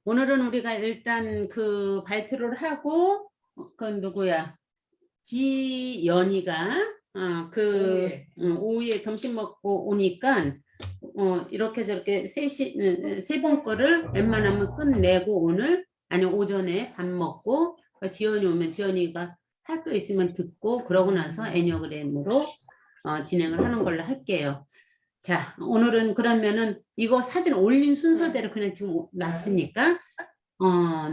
오늘은 우리가 일단 그 발표를 하고 그 누구야? 지연이가 오후에 점심 먹고 오니까 이렇게 저렇게 세 번 거를 웬만하면 끝내고 오늘 아니 오전에 밥 먹고 지연이 오면 지연이가 할 거 있으면 듣고 그러고 나서 애니어그램으로 진행을 하는 걸로 할게요. 자, 오늘은 그러면은 이거 사진 올린 순서대로 그냥 지금 놨으니까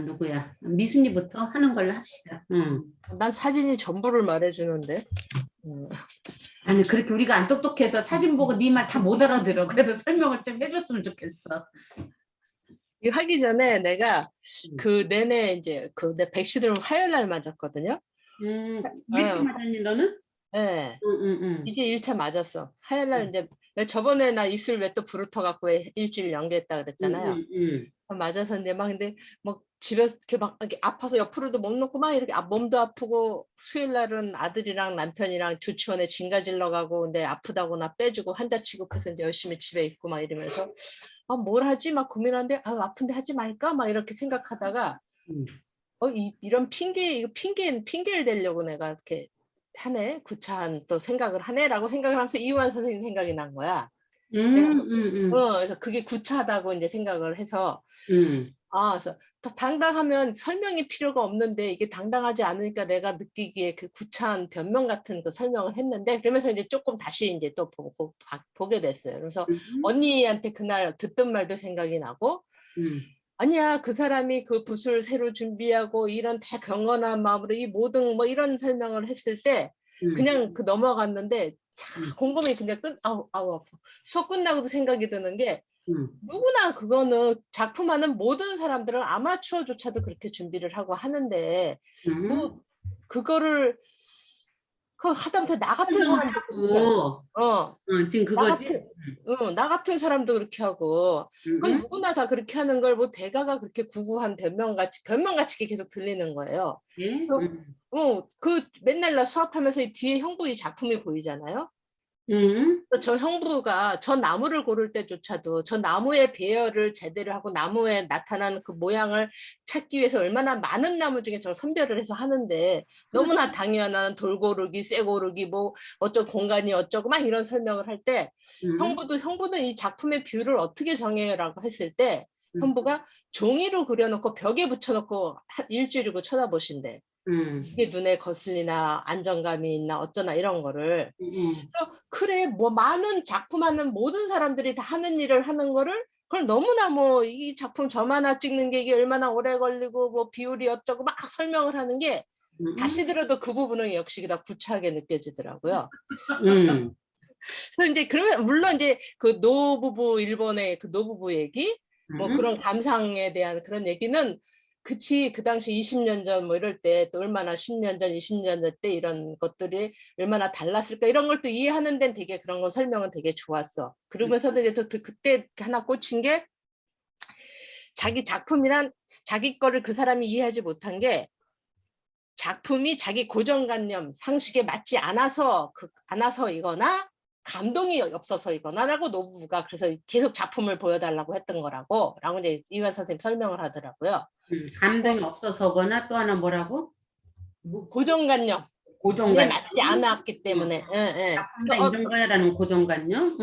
누구야? 미순이부터 하는 걸로 합시다. 난 사진이 전부를 말해주는데. 아니 그렇게 우리가 안 똑똑해서 사진 보고 네 말 다 못 알아들어. 그래서 설명을 좀 해줬으면 좋겠어. 이거 하기 전에 내가 그 내내 이제 내 백신을 화요일 날 맞았거든요. 1차 맞았니 너는? 네. 이제 1차 맞았어. 화요일 날 이제 저번에 나 입술 왜 또 부르터갖고 일주일 연기했다 그랬잖아요. 맞아서 이제 막 근데 막 집에서 이렇게 막 이렇게 아파서 옆으로도 못 놓고 막 이렇게 몸도 아프고 수요일 날은 아들이랑 남편이랑 조치원에 진가질러 가고 근데 아프다고 나 빼주고 환자 취급해서 이제 열심히 집에 있고 막 이러면서 뭘 하지 막 고민하는데 아픈데 하지 말까 막 이렇게 생각하다가 이런 핑계를 대려고 내가 이렇게 하네 구차한 또 생각을 하네라고 생각을 하면서 이완 선생님 생각이 난 거야. 그래서 그게 구차하다고 이제 생각을 해서 그래서 당당하면 설명이 필요가 없는데 이게 당당하지 않으니까 내가 느끼기에 그 구차한 변명 같은 그 설명을 했는데 그러면서 이제 조금 다시 이제 또 보게 됐어요. 그래서 언니한테 그날 듣던 말도 생각이 나고 아니야 그 사람이 그 붓을 새로 준비하고 이런 다 경건한 마음으로 이 모든 뭐 이런 설명을 했을 때 그냥 그 넘어갔는데 곰곰이 그냥 아파. 수업 끝나고도 생각이 드는 게 누구나 그거는 작품하는 모든 사람들은 아마추어조차도 그렇게 준비를 하고 하는데 뭐 그거를 하다못해 나 같은 사람도 지금 그거지? 나 같은 사람도 그렇게 하고 그건 누구나 다 그렇게 하는 걸 뭐 대가가 그렇게 구구한 변명같이 계속 들리는 거예요. 예? 그래서 그 맨날 나 수업하면서 뒤에 형부 이 작품이 보이잖아요. 저 형부가 저 나무를 고를 때조차도 저 나무의 배열을 제대로 하고 나무에 나타나는 그 모양을 찾기 위해서 얼마나 많은 나무 중에 저 선별을 해서 하는데 너무나 당연한 돌고르기, 쇠고르기 뭐 어쩌고 공간이 어쩌고 막 이런 설명을 할 때 형부는 이 작품의 뷰를 어떻게 정해요라고 했을 때 형부가 종이로 그려놓고 벽에 붙여놓고 일주일이고 쳐다보신대. 이게 눈에 거슬리나 안정감이 있나 어쩌나 이런 거를 그래서 그래 뭐 많은 작품하는 모든 사람들이 다 하는 일을 하는 거를 그걸 너무나 뭐 이 작품 점 하나 찍는 게 이게 얼마나 오래 걸리고 뭐 비율이 어쩌고 막 설명을 하는 게 다시 들어도 그 부분은 역시 다 구차하게 느껴지더라고요. 그래서 이제 그러면 물론 이제 그 노부부 일본의 그 노부부 얘기 뭐 그런 감상에 대한 그런 얘기는 그치 그 당시 20년 전 뭐 이럴 때 또 얼마나 10년 전 20년 전 때 이런 것들이 얼마나 달랐을까 이런 걸 또 이해하는 데는 되게 그런 거 설명은 되게 좋았어. 그러면서도 이제 또 그때 하나 꽂힌 게 자기 작품이란 자기 거를 그 사람이 이해하지 못한 게 작품이 자기 고정관념 상식에 맞지 않아서이거나 감동이 없어서이거나라고 노부부가 그래서 계속 작품을 보여달라고 했던 거라고 이제 이완 선생님 설명을 하더라고요. 감동이 없어서거나 또 하나 뭐라고? 고정관념에 맞지 않았기 때문에. 작품이란 이런 거야라는 고정관념?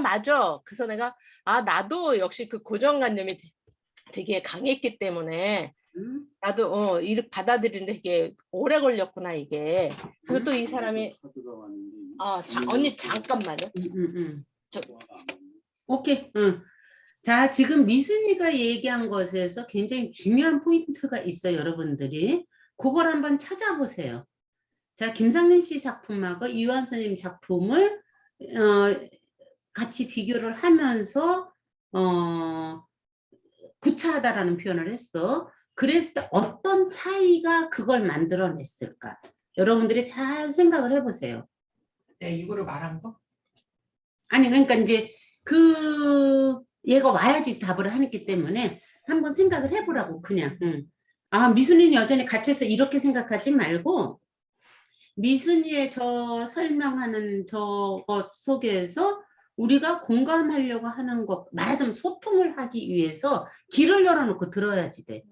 맞아. 그래서 내가 나도 역시 그 고정관념이 되게 강했기 때문에 나도 이렇게 받아들이는데 되게 오래 걸렸구나 이게. 그래서 또 이 사람이 언니 잠깐만요. 오케이. 자, 지금 미순이가 얘기한 것에서 굉장히 중요한 포인트가 있어요, 여러분들이. 그걸 한번 찾아보세요. 자, 김상림 씨 작품하고 이완 선생님 작품을 같이 비교를 하면서 구차하다라는 표현을 했어. 그랬을 때 어떤 차이가 그걸 만들어냈을까? 여러분들이 잘 생각을 해보세요. 네, 이거를 말한 거? 아니 그러니까 이제 얘가 와야지 답을 하기 때문에 한번 생각을 해보라고 그냥. 미순이는 여전히 갇혀서 이렇게 생각하지 말고 미순이의 저 설명하는 저것 속에서 우리가 공감하려고 하는 것, 말하자면 소통을 하기 위해서 길을 열어놓고 들어야지 돼.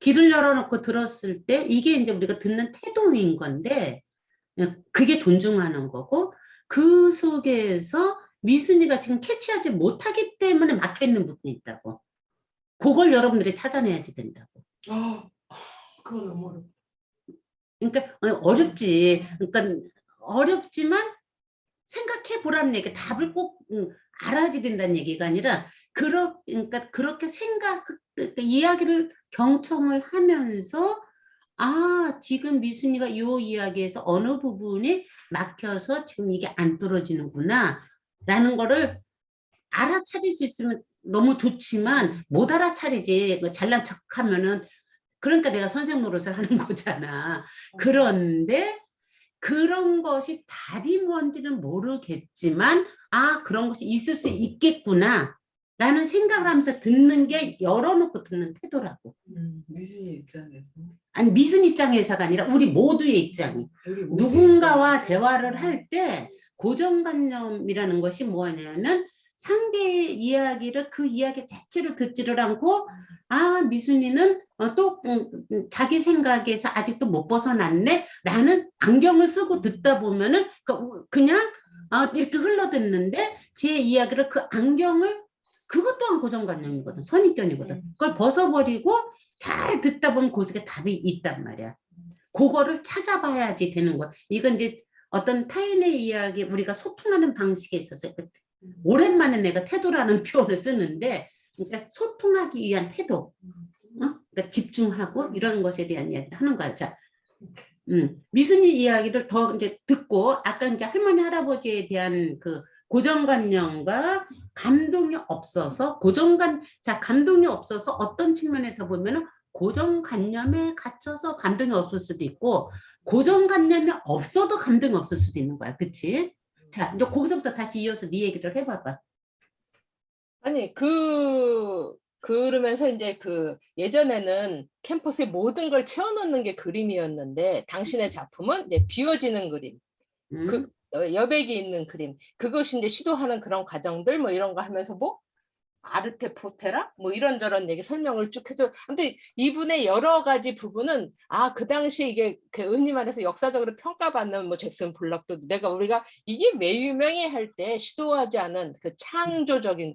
길을 열어놓고 들었을 때 이게 이제 우리가 듣는 태도인 건데 그게 존중하는 거고 그 속에서 미순이가 지금 캐치하지 못하기 때문에 막혀있는 부분이 있다고. 그걸 여러분들이 찾아내야지 된다고. 그거 너무 어렵다. 그러니까 어렵지. 그러니까 어렵지만 생각해 보라는 얘기, 답을 꼭 알아야지 된다는 얘기가 아니라 그러니까 그렇게 그 이야기를 경청을 하면서 아 지금 미순이가 이 이야기에서 어느 부분이 막혀서 지금 이게 안 떨어지는구나 라는 거를 알아차릴 수 있으면 너무 좋지만 못 알아차리지. 잘난 척하면은 그러니까 내가 선생 노릇을 하는 거잖아. 그런데 그런 것이 답이 뭔지는 모르겠지만 아 그런 것이 있을 수 있겠구나 라는 생각을 하면서 듣는 게 열어놓고 듣는 태도라고. 미순이 입장에서. 아니 미순 입장에서가 아니라 우리 모두의 입장이. 우리 모두의 누군가와 입장에서. 대화를 할 때 고정관념이라는 것이 뭐냐면 상대의 이야기를 그 이야기 자체로 듣지를 않고 아 미순이는 또 자기 생각에서 아직도 못 벗어났네 라는 안경을 쓰고 듣다 보면은 그냥 이렇게 흘러듣는데 제 이야기를 그 안경을 그것 또한 고정관념이거든. 선입견이거든. 그걸 벗어버리고 잘 듣다 보면 그 속에 답이 있단 말이야. 그거를 찾아봐야지 되는 거야. 이건 이제 어떤 타인의 이야기 우리가 소통하는 방식에 있어서 오랜만에 내가 태도라는 표현을 쓰는데 그러니까 소통하기 위한 태도, 그러니까 집중하고 이런 것에 대한 이야기를 하는 거야. 자, 미순이 이야기를 더 이제 듣고 아까 이제 할머니 할아버지에 대한 그 고정관념과 감동이 없어서 감동이 없어서 어떤 측면에서 보면은 고정관념에 갇혀서 감동이 없을 수도 있고 고정관념이 없어도 감동이 없을 수도 있는 거야. 그치? 자, 이제 거기서부터 다시 이어서 네 얘기를 해봐봐. 아니 그러면서 이제 그 예전에는 캠퍼스에 모든 걸 채워넣는 게 그림이었는데 당신의 작품은 이제 비워지는 그림, 그 여백이 있는 그림, 그것이 이제 시도하는 그런 과정들 뭐 이런 거 하면서 뭐 아르테 포테라 뭐 이런저런 얘기 설명을 쭉 해줘. 근데 이분의 여러 가지 부분은 그 당시 이게 그 흔히 말해서 역사적으로 평가받는 뭐 잭슨 블럭도 우리가 이게 왜 유명해 할 때 시도하지 않은 그 창조적인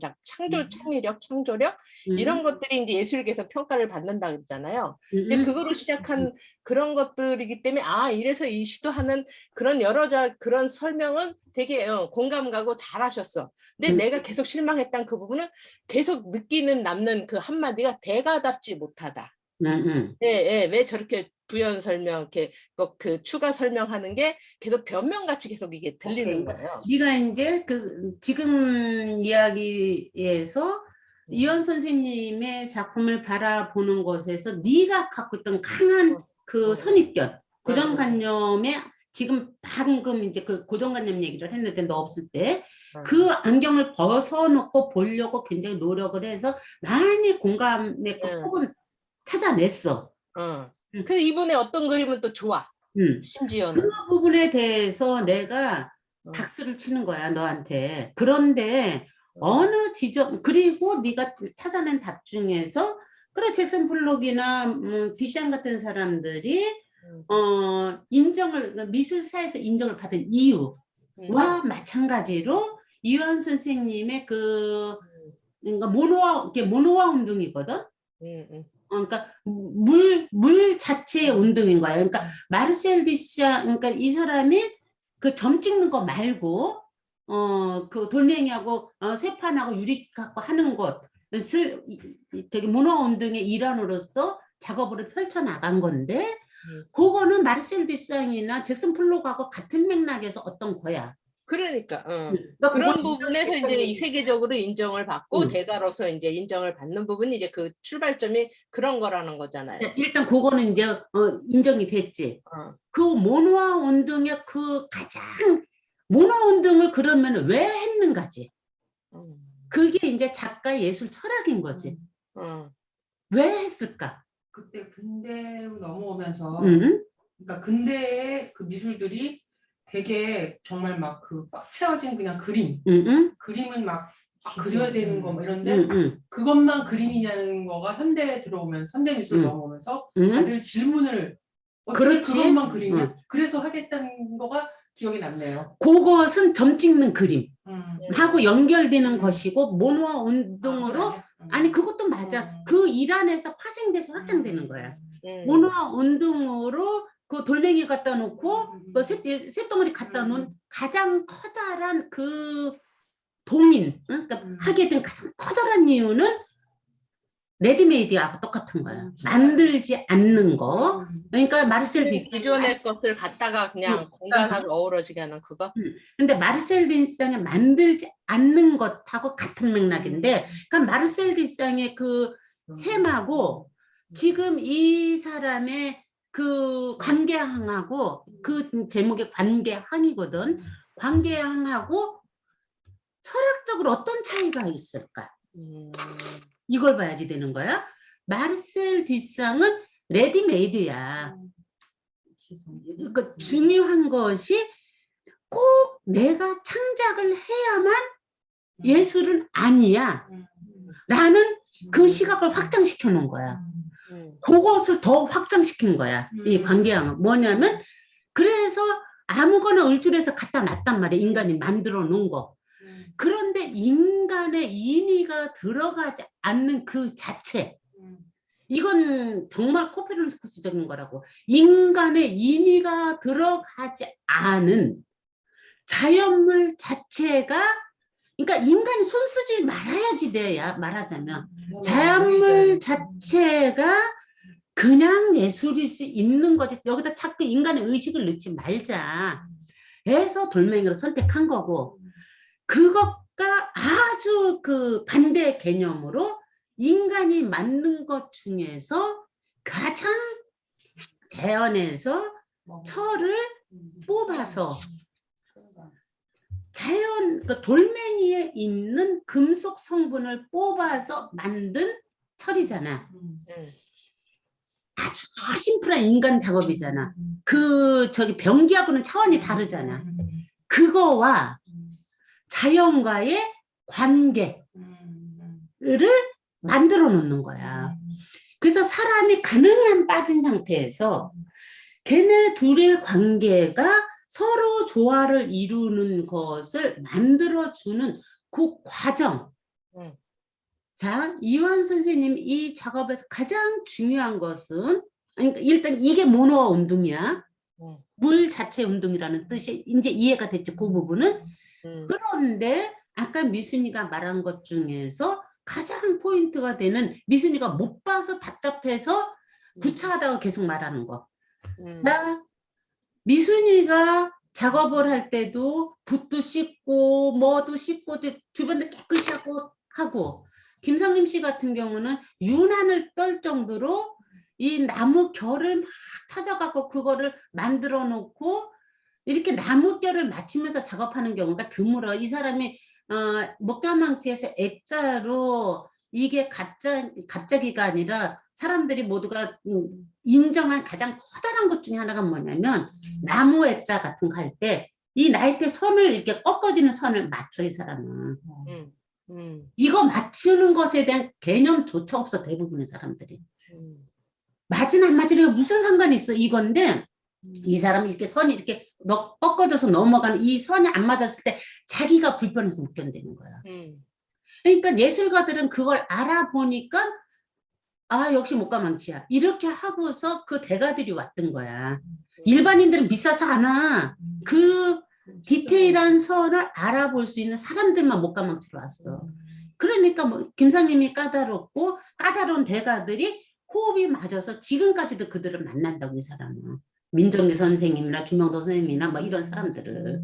창조력 이런 것들이 이제 예술계에서 평가를 받는다 그랬잖아요. 근데 그거로 시작한 그런 것들이기 때문에 이래서 이 시도하는 그런 그런 설명은 되게 공감 가고 잘하셨어. 근데 내가 계속 실망했던 그 부분은 계속 남는 그 한마디가 대가답지 못하다. 왜 저렇게 부연 설명, 이렇게 그 추가 설명하는 게 계속 변명같이 계속 이게 들리는 거예요. 네가 이제 지금 이야기에서 이현 선생님의 작품을 바라보는 것에서 네가 갖고 있던 강한 그 선입견, 고정관념에 지금 방금 이제 그 고정관념 얘기를 했는데 너 없을 때 그 안경을 벗어놓고 보려고 굉장히 노력을 해서 많이 공감의 그 폭을 찾아냈어. 그래서 이번에 어떤 그림은 또 좋아. 심지어는. 그 부분에 대해서 내가 박수를 치는 거야 너한테. 그런데 어느 지점 그리고 네가 찾아낸 답 중에서 그래 잭슨 플록이나 디시안 같은 사람들이 미술사에서 인정을 받은 이유와 마찬가지로 이완 선생님의 그러니까 모노화 운동이거든. 그러니까 물 자체의 운동인 거야. 그러니까 마르셀 디시아, 그러니까 이 사람이 그 점 찍는 거 말고 그 돌멩이하고 쇠판하고 유리 갖고 하는 것을 저기 모노화 운동의 일환으로서 작업으로 펼쳐 나간 건데 그거는 마르셀 디상이나 잭슨 플록하고 같은 맥락에서 어떤 거야. 그러니까 그러니까 그런 부분에서 이제 세계적으로 인정을 받고 대가로서 이제 인정을 받는 부분이 이제 그 출발점이 그런 거라는 거잖아요. 일단 그거는 이제 인정이 됐지. 그 모노화 운동의 그 가장 모노화 운동을 그러면 왜 했는가지. 그게 이제 작가 예술 철학인 거지. 왜 했을까? 그때 근대로 넘어오면서 그러니까 근대의 그 미술들이 되게 정말 막 그 꽉 채워진 그냥 그림. 응, 그림은 막 그려야 되는 거 뭐 이런데 응, 응, 그것만 그림이냐는 거가 현대에 들어오면서 현대 미술 넘어오면서 응. 다들 질문을 어떻게 그렇지. 그것만 그리냐? 응. 그래서 하겠다는 거가 기억이 남네요. 그것은 점 찍는 그림. 하고 연결되는 음. 것이고 모노아 운동으로 아니 그것도 맞아. 그 일 안에서 파생돼서 확장되는 거야. 모노아 운동으로 그 돌멩이 갖다 놓고 그 쇳덩어리 갖다 놓은 가장 커다란 그 동인 그러니까 하게 된 가장 커다란 이유는 레디메이드하고 똑같은 거야. 만들지 않는 거. 그러니까 마르셀 디상이 기존의 것을 갖다가 그냥 공간하고 어우러지게 하는 그거? 근데 마르셀 디상이 만들지 않는 것하고 같은 맥락인데 그러니까 마르셀 디상의 그 셈하고 지금 이 사람의 그 관계항하고 그 제목이 관계항이거든. 관계항하고 철학적으로 어떤 차이가 있을까? 이걸 봐야지 되는 거야. 마르셀 디상은 레디메이드야. 그러니까 중요한 것이 꼭 내가 창작을 해야만 예술은 아니야. 라는 그 시각을 확장시켜 놓은 거야. 그것을 더 확장시킨 거야. 이 관계항은 뭐냐면 그래서 아무거나 을줄에서 갖다 놨단 말이야. 인간이 만들어 놓은 거. 그런데 인간의 인의가 들어가지 않는 그 자체. 이건 정말 코페르니쿠스적인 거라고. 인간의 인의가 들어가지 않은 자연물 자체가 그러니까 인간이 손 쓰지 말아야지 돼야 말하자면 자연물 자체가 그냥 예술일 수 있는 거지. 여기다 자꾸 인간의 의식을 넣지 말자 해서 돌멩이로 선택한 거고 그것과 아주 그 반대 개념으로 인간이 만든 것 중에서 가장 자연에서 철을 뽑아서 자연 그 돌멩이에 있는 금속 성분을 뽑아서 만든 철이잖아. 아주 심플한 인간 작업이잖아. 그 저기 병기하고는 차원이 다르잖아. 그거와 자연과의 관계를 만들어 놓는 거야. 그래서 사람이 가능한 빠진 상태에서 걔네 둘의 관계가 서로 조화를 이루는 것을 만들어주는 그 과정. 자, 이완 선생님 이 작업에서 가장 중요한 것은 그러니까 일단 이게 모노아 운동이야. 물 자체 운동이라는 뜻이 이제 이해가 됐죠. 그 부분은. 그런데 아까 미순이가 말한 것 중에서 가장 포인트가 되는 미순이가 못 봐서 답답해서 구차하다가 계속 말하는 거. 자, 미순이가 작업을 할 때도 붓도 씻고 뭐도 씻고 주변도 깨끗이 하고 김상림 씨 같은 경우는 유난을 떨 정도로 이 나무 결을 막 찾아가고 그거를 만들어 놓고 이렇게 나무 결을 맞추면서 작업하는 경우가 드물어. 이 사람이 목감망치에서 액자로 이게 갑자기가 아니라 사람들이 모두가 인정한 가장 커다란 것 중에 하나가 뭐냐면 나무 액자 같은 거 할 때 이 나이테 선을 이렇게 꺾어지는 선을 맞춰 이 사람은. 이거 맞추는 것에 대한 개념조차 없어 대부분의 사람들이. 맞으나 안 맞으나 무슨 상관이 있어 이건데 이 사람이 이렇게 선이 이렇게 꺾어져서 넘어가는 이 선이 안 맞았을 때 자기가 불편해서 못 견디는 거야. 그러니까 예술가들은 그걸 알아보니까 아 역시 목감망치야 이렇게 하고서 그 대가들이 왔던 거야. 일반인들은 비싸서 안 와. 그 디테일한 선을 알아볼 수 있는 사람들만 목감망치로 왔어. 그러니까 뭐 김상님이 까다롭고 까다로운 대가들이 호흡이 맞아서 지금까지도 그들을 만난다고 이 사람은. 민정기 선생님이나 주명도 선생님이나 뭐 이런 사람들을.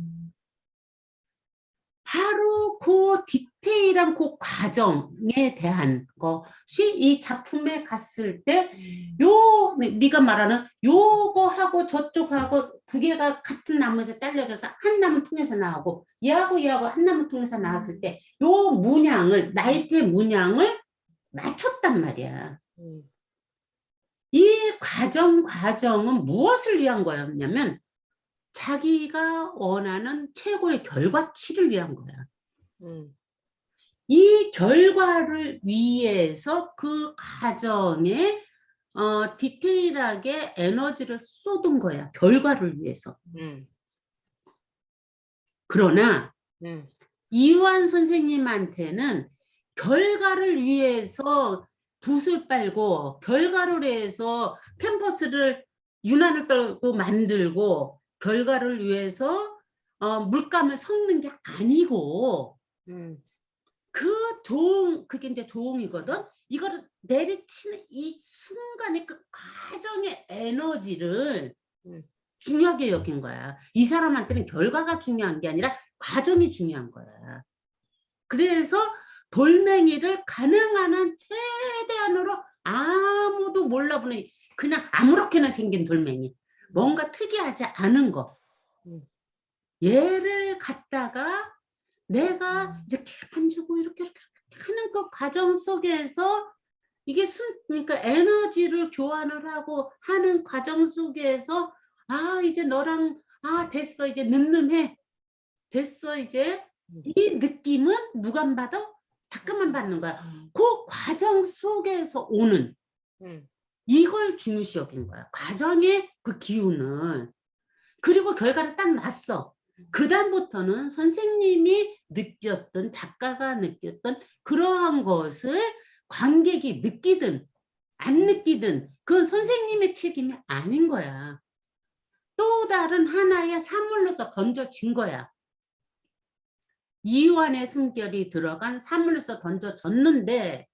바로 그 디테일한 그 과정에 대한 것이 이 작품에 갔을 때 네가 말하는 요거하고 저쪽하고 두 개가 같은 나무에서 잘려져서 한 나무 통해서 나오고 얘하고 한 나무 통해서 나왔을 때 요 문양을 나이테 문양을 맞췄단 말이야. 이 과정은 무엇을 위한 거였냐면 자기가 원하는 최고의 결과치를 위한 거야. 이 결과를 위해서 그 과정에 디테일하게 에너지를 쏟은 거야. 결과를 위해서. 그러나 이완 선생님한테는 결과를 위해서 붓을 빨고 결과를 위해서 캔버스를 유난을 떨고 만들고 결과를 위해서 물감을 섞는 게 아니고 그게 이제 조응이거든. 이거를 내리치는 이 순간의 그 과정의 에너지를 중요하게 여긴 거야. 이 사람한테는 결과가 중요한 게 아니라 과정이 중요한 거야. 그래서 돌멩이를 가능한 한 최대한으로 아무도 몰라보는 그냥 아무렇게나 생긴 돌멩이, 뭔가 특이하지 않은 거, 얘를 갖다가 내가 이렇게 만지고 이렇게 하는 그 과정 속에서 이게 그러니까 에너지를 교환을 하고 하는 과정 속에서 이제 너랑 됐어, 이제 늠름해, 됐어, 이제 이 느낌은 누가 안 받아? 잠깐만 받는 거야. 그 과정 속에서 오는 이걸 중요시 여긴 거야. 과정의 그 기운을. 그리고 결과를 딱 났어. 그 다음부터는 선생님이 느꼈던, 작가가 느꼈던 그러한 것을 관객이 느끼든 안 느끼든 그건 선생님의 책임이 아닌 거야. 또 다른 하나의 사물로서 던져진 거야. 이완의 숨결이 들어간 사물로서 던져졌는데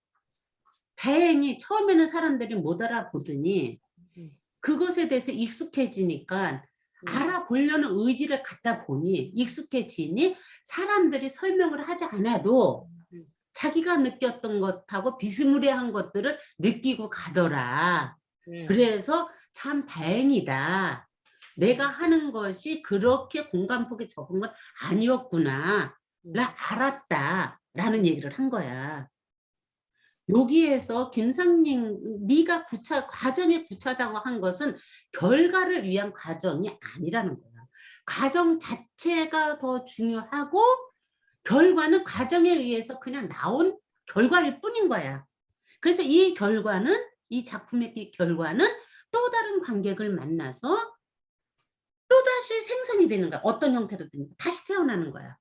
다행히 처음에는 사람들이 못 알아보더니 그것에 대해서 익숙해지니까 알아보려는 의지를 갖다 보니 익숙해지니 사람들이 설명을 하지 않아도 자기가 느꼈던 것하고 비스무리한 것들을 느끼고 가더라. 그래서 참 다행이다. 내가 하는 것이 그렇게 공간폭이 적은 건 아니었구나. 라 알았다. 라는 얘기를 한 거야. 여기에서 김상님, 네가 과정이 구차하다고 한 것은 결과를 위한 과정이 아니라는 거야. 과정 자체가 더 중요하고 결과는 과정에 의해서 그냥 나온 결과일 뿐인 거야. 그래서 이 결과는, 이 작품의 결과는 또 다른 관객을 만나서 또다시 생성이 되는 거야. 어떤 형태로든 다시 태어나는 거야.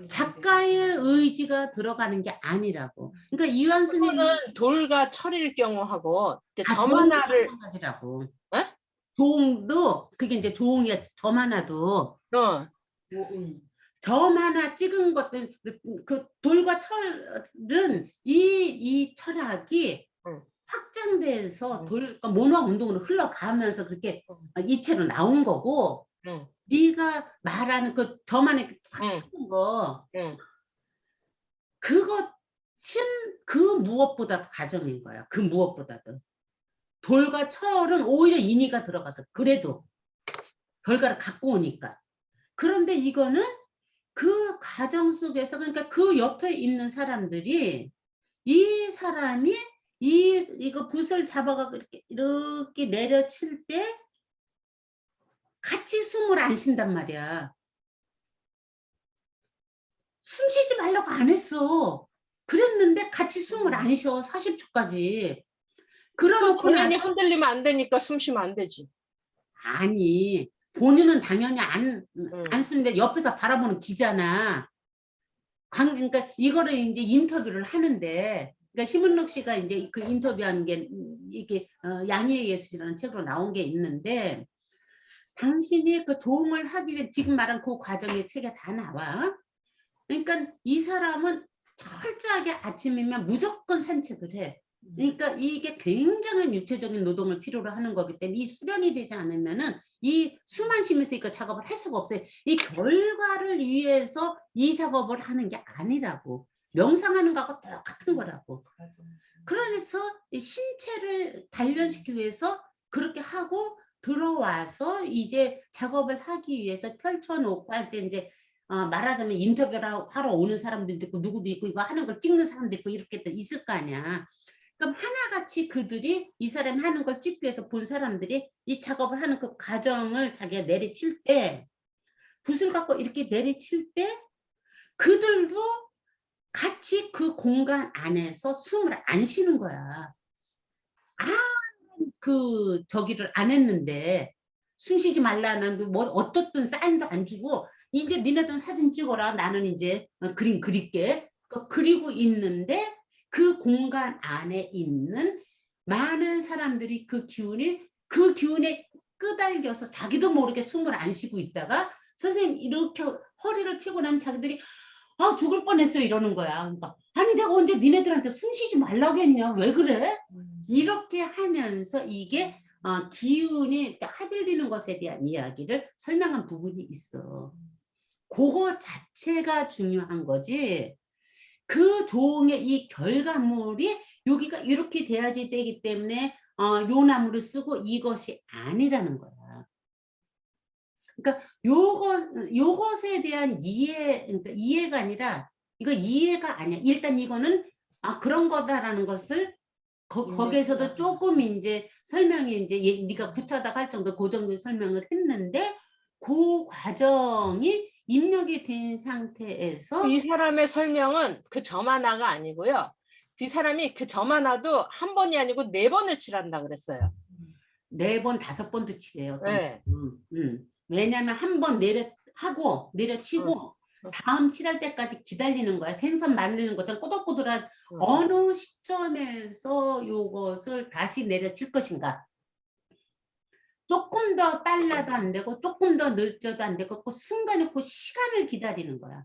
작가의 의지가 들어가는 게 아니라고. 그러니까 이완 선생님은 그거는 돌과 철일 경우하고 점 하나를 마찬가지라고. 에? 조응도 그게 이제 조응이야. 점 하나도 점 하나 찍은 것들 그 돌과 철은 이 철학이 확장돼서 그러니까 모노화 운동으로 흘러가면서 그렇게 이체로 나온 거고. 네가 말하는 그 점 안에 탁 찍은 거 그것은 그 무엇보다 가정인 거야. 그 무엇보다도 돌과 철은 오히려 인의가 들어가서 그래도 결과를 갖고 오니까. 그런데 이거는 그 과정 속에서 그러니까 그 옆에 있는 사람들이 이 사람이 이거 붓을 잡아가고 이렇게 내려칠 때 같이 숨을 안 쉰단 말이야. 숨 쉬지 말라고 안 했어. 그랬는데 같이 숨을 안 쉬어. 40초까지. 그러놓고 본인이 나서 흔들리면 안 되니까 숨 쉬면 안 되지. 아니 본인은 당연히 안 쓰는데 옆에서 바라보는 기잖아. 그러니까 이거를 이제 인터뷰를 하는데 그러니까 심은록 씨가 이제 그 인터뷰한 게 이게 양희의 예술이라는 책으로 나온 게 있는데 당신이 그 조응을 하기 위해 지금 말한 그 과정의 책에 다 나와. 그러니까 이 사람은 철저하게 아침이면 무조건 산책을 해. 그러니까 이게 굉장한 육체적인 노동을 필요로 하는 거기 때문에 이 수련이 되지 않으면은 이 숨만 쉬면서 이거 작업을 할 수가 없어요. 이 결과를 위해서 이 작업을 하는 게 아니라고. 명상하는 거하고 똑같은 거라고. 그래서 이 신체를 단련시키기 위해서 그렇게 하고 들어와서 이제 작업을 하기 위해서 펼쳐놓고 할 때 이제 말하자면 인터뷰를 하러 오는 사람들도 있고 누구도 있고 이거 하는 걸 찍는 사람도 있고 이렇게 있을 거 아니야. 그럼 하나같이 그들이 이 사람이 하는 걸 찍기 위해서 본 사람들이 이 작업을 하는 그 과정을 자기가 내리칠 때, 붓을 갖고 이렇게 내리칠 때 그들도 같이 그 공간 안에서 숨을 안 쉬는 거야. 저기를 안 했는데 숨 쉬지 말라는 뭐 어떻든 사인도 안 주고 이제 니네들 사진 찍어라. 나는 이제 그림 그릴게. 그리고 있는데 그 공간 안에 있는 많은 사람들이 그 기운에 끄달려서 자기도 모르게 숨을 안 쉬고 있다가 선생님 이렇게 허리를 펴고 나면 자기들이 죽을 뻔했어 이러는 거야. 그러니까 아니 내가 언제 니네들한테 숨 쉬지 말라고 했냐? 왜 그래? 이렇게 하면서 이게 기운이 합일되는 것에 대한 이야기를 설명한 부분이 있어. 그거 자체가 중요한 거지. 그 종의 이 결과물이 여기가 이렇게 돼야지 되기 때문에 요 나무를 쓰고 이것이 아니라는 거야. 그러니까 요것에 대한 그러니까 이해가 아니라 이거 이해가 아니야. 일단 이거는 그런 거다라는 것을 거기에서도 조금 이제 설명이 이제 네가 구차하다고 할 정도 그 정도의 설명을 했는데 그 과정이 입력이 된 상태에서 이 사람의 설명은 그 점 하나가 아니고요. 이 사람이 그 점 하나도 한 번이 아니고 4번을 칠한다 그랬어요. 4번, 5번도 칠해요. 네. 왜냐하면 한 번 내려치고 다음 칠할 때까지 기다리는 거야. 생선 말리는 것처럼 꼬들꼬들한 어느 시점에서 이것을 다시 내려칠 것인가. 조금 더 빨라도 안 되고 조금 더 늦어도 안 되고 그 순간에 그 시간을 기다리는 거야.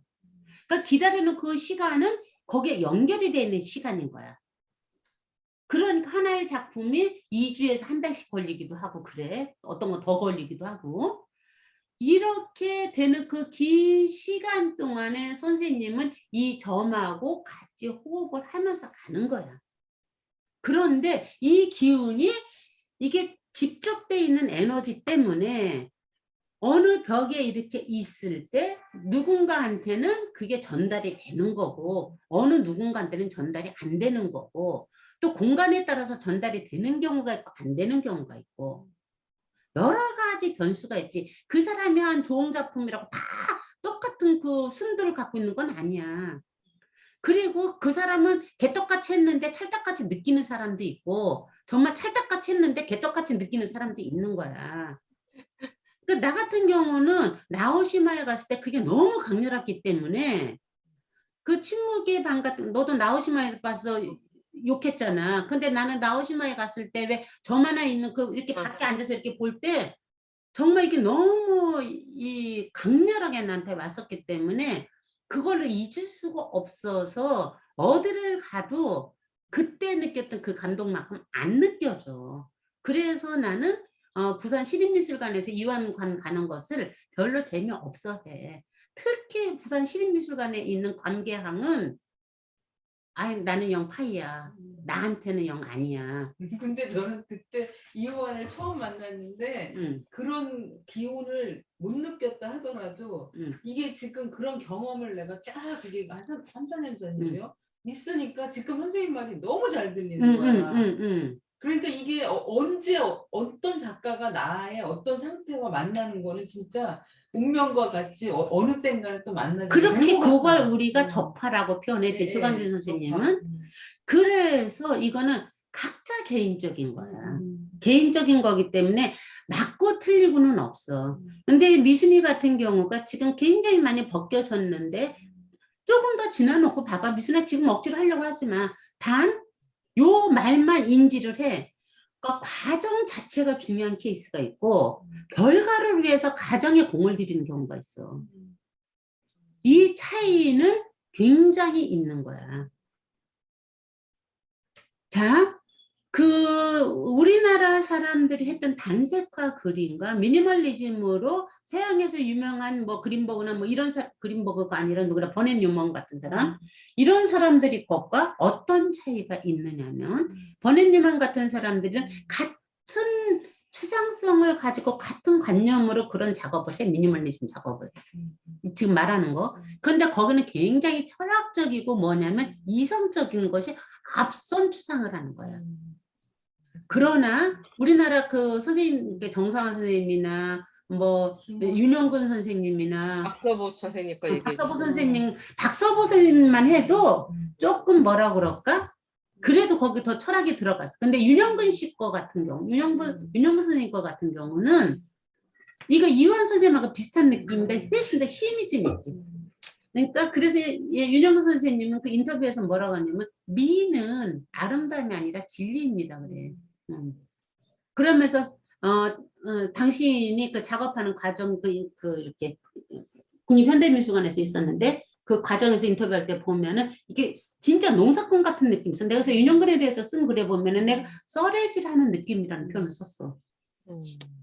그러니까 기다리는 그 시간은 거기에 연결이 되어 있는 시간인 거야. 그러니까 하나의 작품이 2주에서 한 달씩 걸리기도 하고 그래. 어떤 건 더 걸리기도 하고. 이렇게 되는 그 긴 시간 동안에 선생님은 이 점하고 같이 호흡을 하면서 가는 거야. 그런데 이 기운이 이게 집적되어 있는 에너지 때문에 어느 벽에 이렇게 있을 때 누군가한테는 그게 전달이 되는 거고 어느 누군가한테는 전달이 안 되는 거고 또 공간에 따라서 전달이 되는 경우가 있고 안 되는 경우가 있고 여러 가지 변수가 있지. 그 사람이 한 좋은 작품이라고 다 똑같은 그 순도를 갖고 있는 건 아니야. 그리고 그 사람은 개떡같이 했는데 찰떡같이 느끼는 사람도 있고 정말 찰떡같이 했는데 개떡같이 느끼는 사람도 있는 거야. 나 같은 경우는 나오시마에 갔을 때 그게 너무 강렬했기 때문에 그 침묵의 방 같은 너도 나오시마에 가서 욕했잖아. 근데 나는 나오시마에 갔을 때 왜 점 하나 있는 그 이렇게 밖에 앉아서 이렇게 볼 때 정말 이게 너무 강렬하게 나한테 왔었기 때문에 그거를 잊을 수가 없어서 어디를 가도 그때 느꼈던 그 감동만큼 안 느껴져. 그래서 나는 부산 시립미술관에서 이완관 가는 것을 별로 재미없어 해. 특히 부산 시립미술관에 있는 관계항은 나는 영 파이야. 나한테는 영 아니야. 근데 저는 그때 이호환을 처음 만났는데 그런 기운을 못 느꼈다 하더라도 이게 지금 그런 경험을 내가 쫙 그게 한 3, 4년 전이죠. 있으니까 지금 선생님 말이 너무 잘 들리는 거야. 그러니까 이게 언제 어떤 작가가 나의 어떤 상태와 만나는 거는 진짜 운명과 같이 어느 때인가는 또 만나게 그렇게 그걸 우리가 접하라고 표현했지. 조광진 선생님은. 그래서 이거는 각자 개인적인 거야. 개인적인 거기 때문에 맞고 틀리고는 없어. 근데 미순이 같은 경우가 지금 굉장히 많이 벗겨졌는데 조금 더 지나놓고 봐봐. 미순아 지금 억지로 하려고 하지 마. 단 요 말만 인지를 해. 그러니까 과정 자체가 중요한 케이스가 있고 결과를 위해서 과정에 공을 들이는 경우가 있어. 이 차이는 굉장히 있는 거야. 자, 우리나라 사람들이 했던 단색화 그림과 미니멀리즘으로 서양에서 유명한 뭐 그린버그나 뭐 이런 그린버그가 아니라 누구나 버넷 뉴먼 같은 사람 이런 사람들이 것과 어떤 차이가 있느냐면 버넷 뉴먼 같은 사람들은 같은 추상성을 가지고 같은 관념으로 그런 작업을 해. 미니멀리즘 작업을 지금 말하는 거. 그런데 거기는 굉장히 철학적이고 뭐냐면 이성적인 것이 앞선 추상을 하는 거야. 그러나 우리나라 그 선생님, 정상환 선생님이나 뭐 윤영근 선생님이나 박서보 선생님 거 얘기해 박서보 주세요. 선생님, 박서보 선생님만 해도 조금 뭐라 그럴까? 그래도 거기 더 철학이 들어갔어. 근데 윤영근 씨 거 같은 경우, 윤영근 선생님 거 같은 경우는 이거 이완 선생님하고 비슷한 느낌인데 훨씬 더 힘이 좀 있지. 그러니까 그래서 윤영근 선생님은 그 인터뷰에서 뭐라고 하냐면 미는 아름다움이 아니라 진리입니다. 그래. 그러면서 당신이 그 작업하는 과정 그 이렇게 국립현대미술관에서 있었는데 그 과정에서 인터뷰할 때 보면은 이게 진짜 농사꾼 같은 느낌 있어. 내가 그래서 윤영근에 대해서 쓴 글에 보면은 내가 썰애질하는 느낌이라는 표현을 썼어.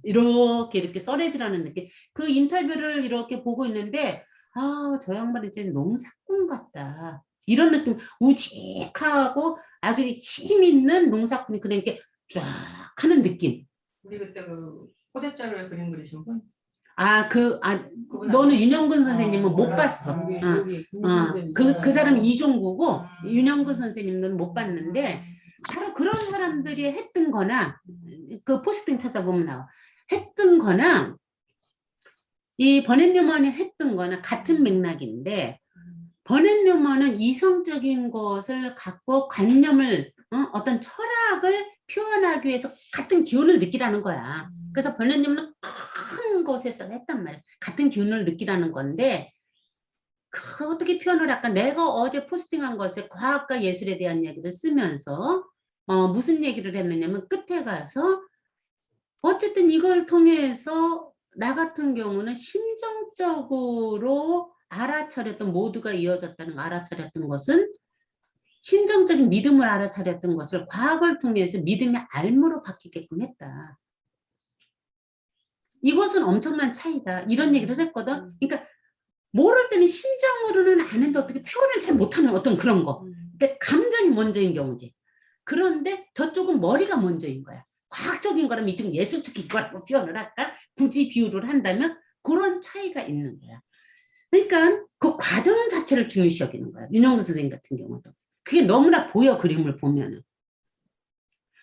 이렇게 썰애질하는 느낌. 그 인터뷰를 이렇게 보고 있는데 아, 저 양반이 이제 농사꾼 같다. 이런 느낌, 우직하고 아주 힘 있는 농사꾼이 그냥 이렇게 쫙 하는 느낌. 우리 그때 그 포대자루에 그림 그리신 분? 그분 너는 아니야? 윤영근 선생님은 못 몰라. 봤어. 여기 그 사람 이종구고 윤영근 선생님은 못 봤는데 바로 그런 사람들이 했던 거나 그 포스팅 찾아보면 나와. 했던 거나 이 버넷 뉴먼이 했던 거나 같은 맥락인데 버넷 뉴먼은 이성적인 것을 갖고 관념을 어떤 철학을 표현하기 위해서 같은 기운을 느끼라는 거야. 그래서 버넷 뉴먼은 큰 곳에서 했단 말이야. 같은 기운을 느끼라는 건데 그 어떻게 표현을 할까? 내가 어제 포스팅한 것에 과학과 예술에 대한 얘기를 쓰면서 무슨 얘기를 했느냐면 끝에 가서 어쨌든 이걸 통해서 나 같은 경우는 심정적으로 알아차렸던 모두가 이어졌다는 거 알아차렸던 것은 심정적인 믿음을 알아차렸던 것을 과학을 통해서 믿음의 알무로 바뀌게끔 했다. 이것은 엄청난 차이다. 이런 얘기를 했거든. 그러니까 모를 때는 심정으로는 아는데 어떻게 표현을 잘 못하는 어떤 그런 거. 그러니까 감정이 먼저인 경우지. 그런데 저쪽은 머리가 먼저인 거야. 과학적인 거라면 이쪽은 예술적인 거라고 표현을 할까? 굳이 비유를 한다면 그런 차이가 있는 거야. 그러니까 그 과정 자체를 중요시 여기는 거야. 윤영근 선생님 같은 경우도. 그게 너무나 보여, 그림을 보면은.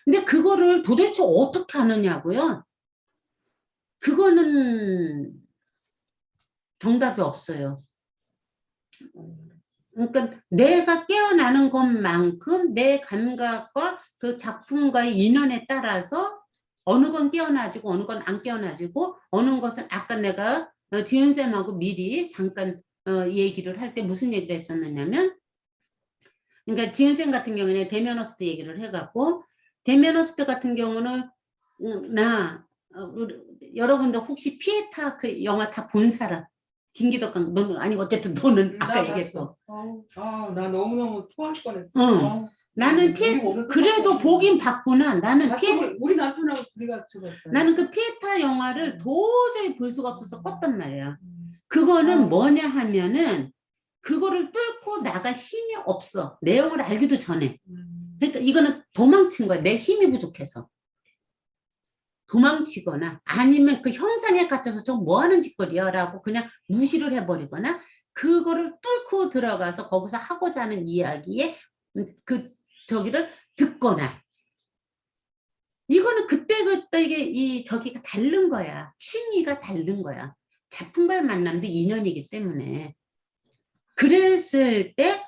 근데 그거를 도대체 어떻게 하느냐고요? 그거는 정답이 없어요. 그러니까 내가 깨어나는 것만큼 내 감각과 그 작품과의 인연에 따라서 어느 건 깨어나지고 어느 건 안 깨어나지고 어느 것은 아까 내가 지은쌤하고 미리 잠깐 얘기를 할 때 무슨 얘기를 했었느냐면 그러니까 지은쌤 같은 경우는 데미안 허스트 얘기를 해갖고 데미안 허스트 같은 경우는 여러분들 혹시 피에타 그 영화 다 본 사람? 김기덕강 너는 아니 어쨌든 너는 아까 얘기했어. 나 너무너무 토할 뻔했어. 나는 그래도 보긴 봤구나. 나는 우리 남편하고 둘이 같이 봤다. 나는 그 피에타 영화를 도저히 볼 수가 없어서 껐단 말이야. 그거는 뭐냐 하면은 그거를 뚫고 나갈 힘이 없어. 내용을 알기도 전에. 그러니까 이거는 도망친 거야. 내 힘이 부족해서. 도망치거나 아니면 그 형상에 갇혀서 좀 뭐하는 짓거리야 라고 그냥 무시를 해버리거나 그거를 뚫고 들어가서 거기서 하고자 하는 이야기에 저기를 듣거나 이거는 그때그때 이게 저기가 다른 거야. 층위가 다른 거야. 작품과의 만남도 인연이기 때문에 그랬을 때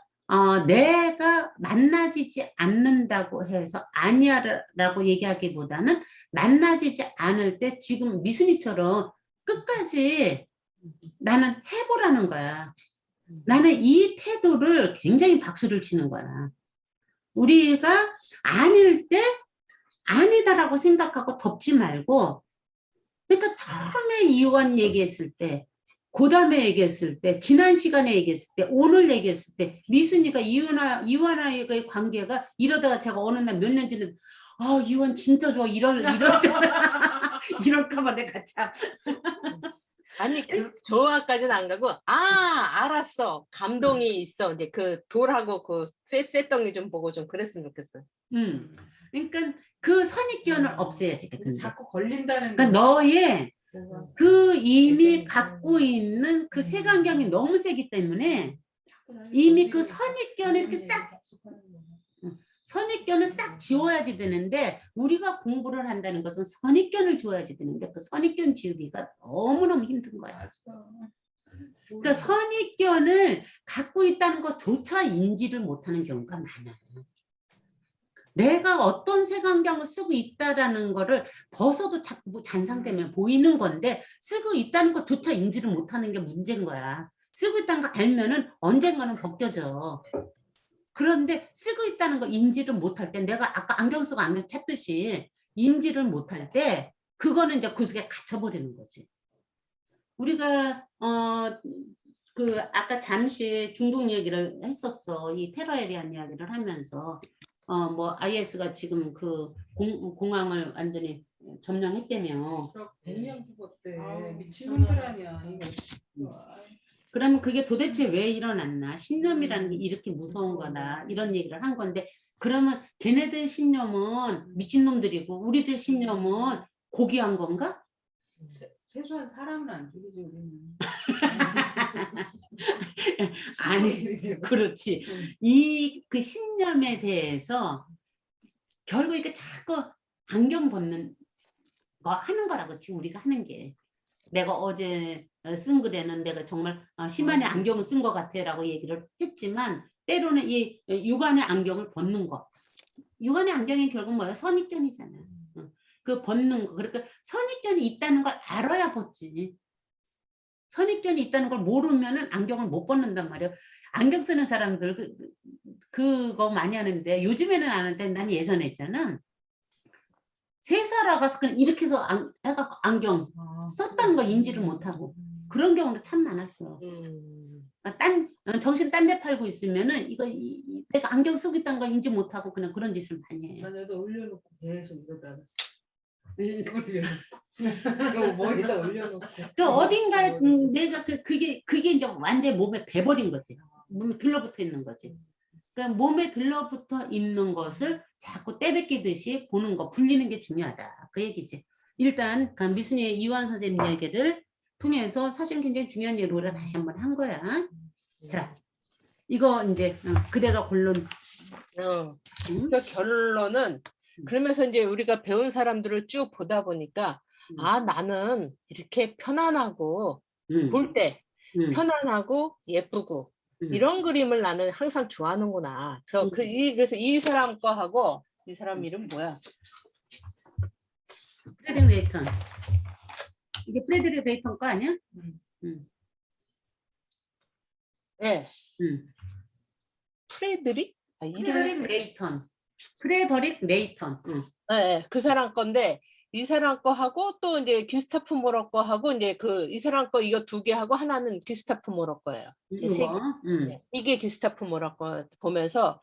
내가 만나지지 않는다고 해서 아니야 라고 얘기하기보다는 만나지지 않을 때 지금 미순이처럼 끝까지 나는 해보라는 거야. 나는 이 태도를 굉장히 박수를 치는 거야. 우리가 아닐 때 아니다라고 생각하고 덮지 말고 그러니까 처음에 이완 얘기했을 때 그 다음에 얘기했을 때, 지난 시간에 얘기했을 때, 오늘 얘기했을 때, 미순이가 이완아의 관계가 이러다가 제가 어느 날 몇 년 전에, 이완 진짜 좋아. 이럴까봐 내가 참. 아니, 좋아까지는 안 가고, 알았어. 감동이 있어. 이제 그 돌하고 그 쇠덩이 좀 보고 좀 그랬으면 좋겠어요. 그러니까 그 선입견을 없애야지. 자꾸 걸린다는 그러니까 너의 그 이미 갖고 있는 그 색안경이 너무 세기 때문에 이미 그 선입견을 이렇게 싹 선입견을 싹 지워야지 되는데 우리가 공부를 한다는 것은 선입견을 지워야지 되는데 그 선입견 지우기가 너무너무 힘든 거야. 맞아. 그러니까 선입견을 갖고 있다는 것조차 인지를 못하는 경우가 많아. 내가 어떤 색안경을 쓰고 있다라는 거를 벗어도 자꾸 잔상 때문에 보이는 건데 쓰고 있다는 것조차 인지를 못하는 게 문제인 거야. 쓰고 있다는 거 알면은 언젠가는 벗겨져. 그런데 쓰고 있다는 거 인지를 못할 때 내가 아까 안경 쓰고 안경 찾듯이 인지를 못할 때 그거는 이제 그 속에 갇혀버리는 거지. 우리가 그 아까 잠시 중동 얘기를 했었어. 이 테러에 대한 이야기를 하면서 뭐 IS가 지금 그 공항을 완전히 점령했다며. 100명 죽었대. 아, 미친놈들 아니야. 이거. 그러면 그게 도대체 왜 일어났나? 신념이라는 게 이렇게 무서운 거다. 이런 얘기를 한 건데 그러면 걔네들 신념은 미친놈들이고 우리들 신념은 고귀한 건가? 최소한 사람은 안 죽이지 우리는. 아니 그렇지. 이 그 신념에 대해서 결국 이렇게 자꾸 안경 벗는 거 하는 거라고 지금 우리가 하는 게. 내가 어제 쓴 글에는 내가 정말 심한의 안경을 쓴 것 같아라고 얘기를 했지만 때로는 이 육안의 안경을 벗는 거. 육안의 안경이 결국 뭐야? 선입견이잖아. 그 벗는 거. 그러니까 선입견이 있다는 걸 알아야 벗지. 선입견이 있다는 걸 모르면은 안경을 못 벗는단 말이야. 안경 쓰는 사람들 그거 많이 하는데 요즘에는 안 하는데 난 예전에 있잖아. 세수하러 가서 그냥 이렇게 해서 해갖고 안경 썼다는 거 인지를 못하고 그런 경우도 참 많았어. 정신 딴 데 팔고 있으면은 이거 내가 안경 쓰고 있다는 거 인지 못하고 그냥 그런 짓을 많이 해요. 나도 올려놓고 계속 이러다가 올려놓고 머리다 올려놓고. 그 어딘가에 내가 그게 이제 완전 몸에 배버린 거지. 몸에 들러붙어 있는 거지. 그러니까 몸에 들러붙어 있는 것을 자꾸 떼뱉기듯이 보는 거, 불리는 게 중요하다. 그 얘기지. 일단 그 미순이의 이완 선생님 얘기를 통해서 사실 굉장히 중요한 얘기를 우리가 다시 한번 한 거야. 자, 이거 이제 그대가 본론. 그 결론은 그러면서 이제 우리가 배운 사람들을 쭉 보다 보니까 아 나는 이렇게 편안하고 볼 때 편안하고 예쁘고 이런 그림을 나는 항상 좋아하는구나. 그래서 그래서 이 사람 거 하고 이 사람 이름 뭐야? 프레드릭 레이턴. 이게 프레드릭 레이턴 거 아니야? 네. 프레드릭? 프레드릭 레이턴. 프레드릭 레이턴. 네, 그 사람 건데 이 사람 거 하고 또 이제 기스타프 모러 거 하고 이제 그 이 사람 거 이거 2개 하고 하나는 기스타프 모러 거예요. 네, 이게 기스타프 모러 거 보면서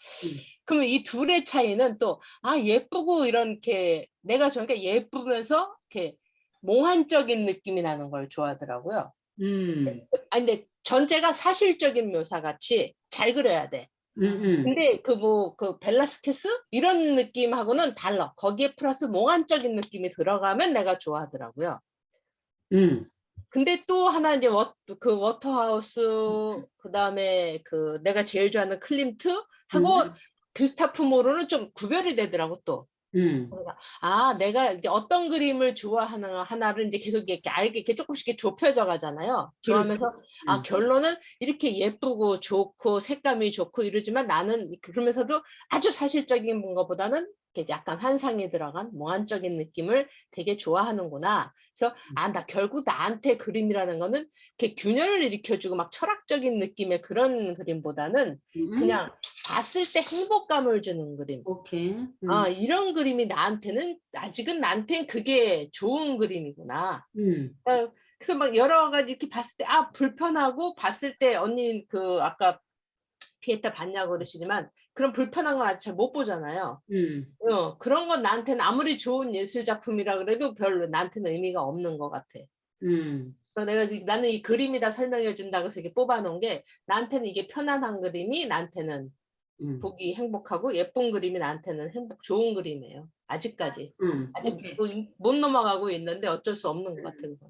그러면 이 둘의 차이는 또 예쁘고 이렇게 내가 저니까 예쁘면서 이렇게 몽환적인 느낌이 나는 걸 좋아하더라고요. 근데 전체가 사실적인 묘사 같이 잘 그려야 돼. 근데 그 벨라스케스 이런 느낌하고는 달라. 거기에 플러스 몽환적인 느낌이 들어가면 내가 좋아하더라고요. 근데 또 하나 이제 그 워터하우스 그다음에 그 내가 제일 좋아하는 클림트 하고 규스타프 모로는 좀 구별이 되더라고 또. 내가 이제 어떤 그림을 좋아하는 하나를 이제 계속 이렇게 알게 이렇게 조금씩 이렇게 좁혀져 가잖아요. 좋아하면서 결론은 이렇게 예쁘고 좋고 색감이 좋고 이러지만 나는 그러면서도 아주 사실적인 것보다는 약간 환상이 들어간 몽환적인 느낌을 되게 좋아하는구나. 그래서 나 결국 나한테 그림이라는 거는 이렇게 균열을 일으켜주고 막 철학적인 느낌의 그런 그림보다는 그냥 봤을 때 행복감을 주는 그림. 오케이. 이런 그림이 나한테는 아직은 나한테는 그게 좋은 그림이구나. 그래서 막 여러 가지 이렇게 봤을 때 불편하고 봤을 때 언니 그 아까 피에타 봤냐고 그러시지만 그런 불편한 건 아직 잘 못 보잖아요. 그런 건 나한테는 아무리 좋은 예술 작품이라 그래도 별로 나한테는 의미가 없는 것 같아. 그래서 나는 이 그림이다 설명해 준다고 해서 이게 뽑아놓은 게 나한테는 이게 편안한 그림이 나한테는 보기 행복하고 예쁜 그림이 나한테는 좋은 그림이에요. 아직까지. 아직 못 넘어가고 있는데 어쩔 수 없는 것 같은 거.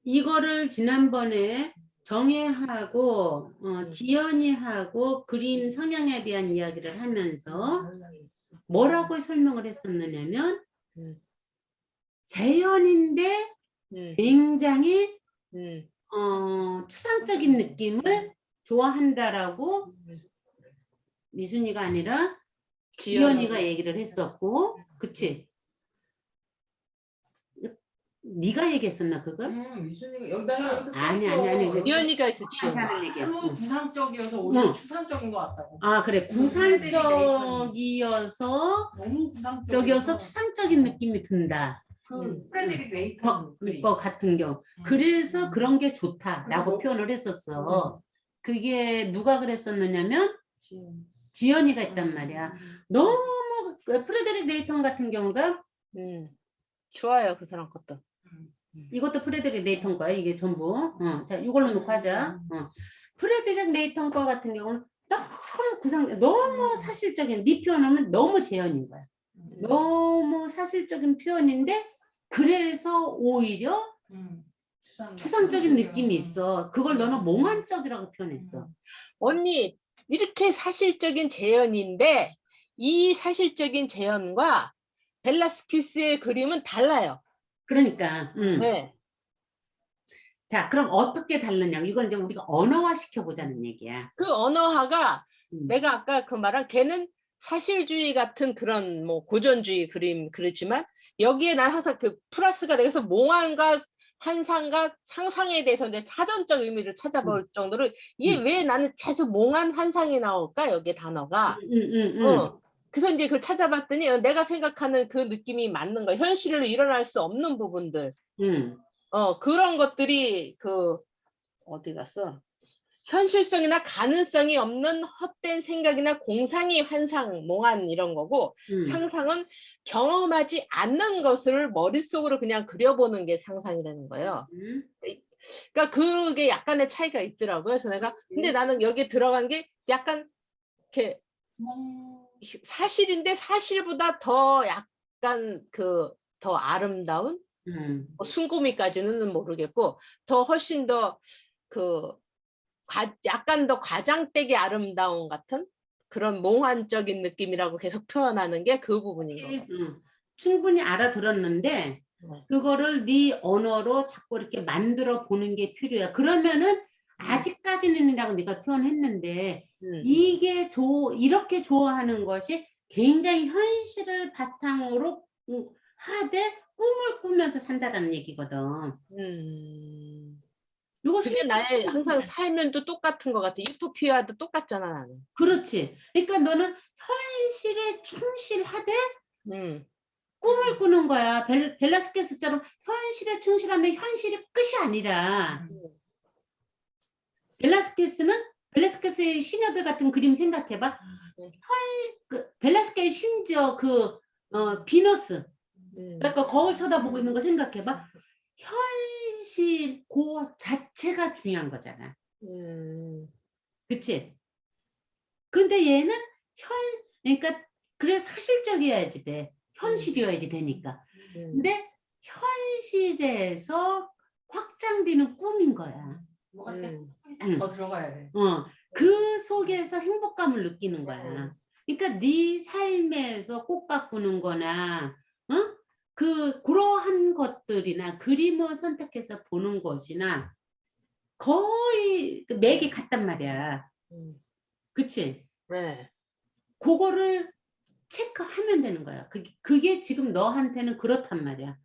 이거를 지난번에 정혜하고 지연이하고 그림 성향에 대한 이야기를 하면서 뭐라고 설명을 했었느냐면 재현인데 굉장히 추상적인 느낌을 좋아한다라고 미순이가 아니라 지연이가 얘기를 했었고, 그치? 네가 얘기했었나 그걸? 미순이가 여기서 썼어. 아니. 지연이가 그치. 하는 얘기야. 너무 구상적이어서 오히려 추상적인 것 같다고. 아 그래 구상적이어서 너무 구상적이어서 추상적인 느낌이 든다. 그 프레데릭 레이턴 거 같은 경우. 그래서 그런 게 좋다라고 표현을 했었어. 그게 누가 그랬었느냐면 지연이가 있단 말이야. 너무 프레데릭 레이턴 같은 경우가 좋아요 그 사람 것도. 이것도 프레데릭 레이턴 거야. 이게 전부. 자 이걸로 놓고 하자. 프레데릭 레이턴 거 같은 경우는 너무 사실적인 네 표현하면 너무 재현인 거야. 너무 사실적인 표현인데 그래서 오히려 추상적인 느낌이 있어. 그걸 너는 몽환적이라고 표현했어. 언니 이렇게 사실적인 재현인데 이 사실적인 재현과 벨라스키스의 그림은 달라요. 그러니까. 네. 자, 그럼 어떻게 다르냐? 이건 이제 우리가 언어화 시켜보자는 얘기야. 그 언어화가 내가 아까 그 말한 걔는 사실주의 같은 그런 뭐 고전주의 그림 그렇지만 여기에 난 항상 그 플러스가 돼서 몽환과 환상과 상상에 대해서 이제 사전적 의미를 찾아볼 정도로 이게 왜 나는 계속 몽환 환상이 나올까 여기 단어가. 그래서 이제 그걸 찾아봤더니 내가 생각하는 그 느낌이 맞는 거야. 현실로 일어날 수 없는 부분들. 그런 것들이 그 어디 갔어? 현실성이나 가능성이 없는 헛된 생각이나 공상이 환상, 몽환 이런 거고 상상은 경험하지 않는 것을 머릿속으로 그냥 그려보는 게 상상이라는 거예요. 그러니까 그게 약간의 차이가 있더라고요. 그래서 내가 근데 나는 여기 들어간 게 약간 이렇게 사실인데 사실보다 더 약간 그 더 아름다운 순고미까지는 모르겠고 더 훨씬 더 그 약간 더 과장되게 아름다운 같은 그런 몽환적인 느낌이라고 계속 표현하는 게 그 부분인 거예요. 충분히 알아들었는데 그거를 네 언어로 자꾸 이렇게 만들어 보는 게 필요해. 그러면은 아직까지는이라고 네가 표현했는데 이게 이렇게 좋아하는 것이 굉장히 현실을 바탕으로 하되 꿈을 꾸면서 산다라는 얘기거든. 그게 나의 항상 삶면도 똑같은 것 같아. 유토피아도 똑같잖아 나는. 그렇지. 그러니까 너는 현실에 충실하되 꿈을 꾸는 거야. 벨라스케스처럼 현실에 충실하면 현실이 끝이 아니라 벨라스케스의 시녀들 같은 그림 생각해봐. 벨라스케의 심지어 비너스 그러니까 거울 쳐다보고 있는 거 생각해봐. 현실 그 자체가 중요한 거잖아. 그치? 근데 얘는 그러니까 그래 사실적이어야지 돼. 현실이어야지 되니까. 근데 현실에서 확장되는 꿈인 거야. 더 들어가야 돼. 그 속에서 행복감을 느끼는 거야. 그러니까 네 삶에서 꽃 가꾸는 거나 그러한 것들이나 그림을 선택해서 보는 것이나 거의 맥이 같단 말이야. 그치? 네. 그거를 체크하면 되는 거야. 그게 지금 너한테는 그렇단 말이야.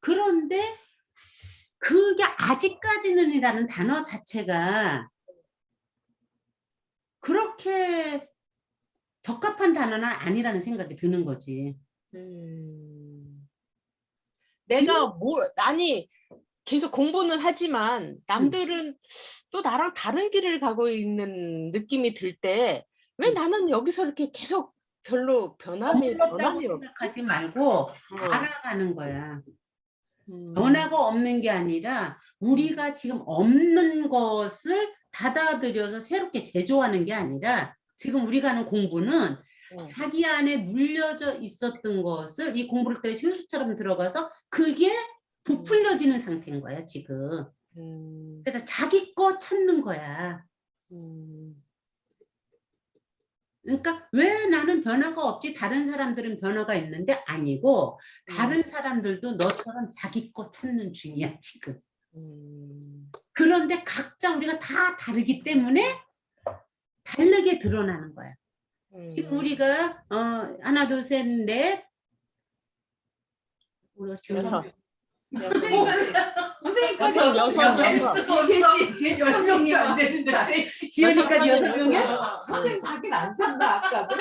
그런데 그게 아직까지는이라는 단어 자체가 그렇게 적합한 단어는 아니라는 생각이 드는 거지. 내가 아니 계속 공부는 하지만 남들은 또 나랑 다른 길을 가고 있는 느낌이 들 때 왜 나는 여기서 이렇게 계속 별로 변함이 없지? 생각하지 말고 알아가는 거야. 변화가 없는 게 아니라 우리가 지금 없는 것을 받아들여서 새롭게 제조하는 게 아니라 지금 우리가 하는 공부는 자기 안에 눌려져 있었던 것을 이 공부를 때 효수처럼 들어가서 그게 부풀려지는 상태인 거야 지금. 그래서 자기 거 찾는 거야. 그러니까 왜 나는 변화가 없지? 다른 사람들은 변화가 있는데 아니고 다른 사람들도 너처럼 자기 거 찾는 중이야 지금. 그런데 각자 우리가 다 다르기 때문에 다르게 드러나는 거야. 지금 우리가 하나 둘 셋 넷 선생님까지 여섯 명이 안 되는데 지연이까지 6명이야? 선생님 자기는 안 산다 아까도.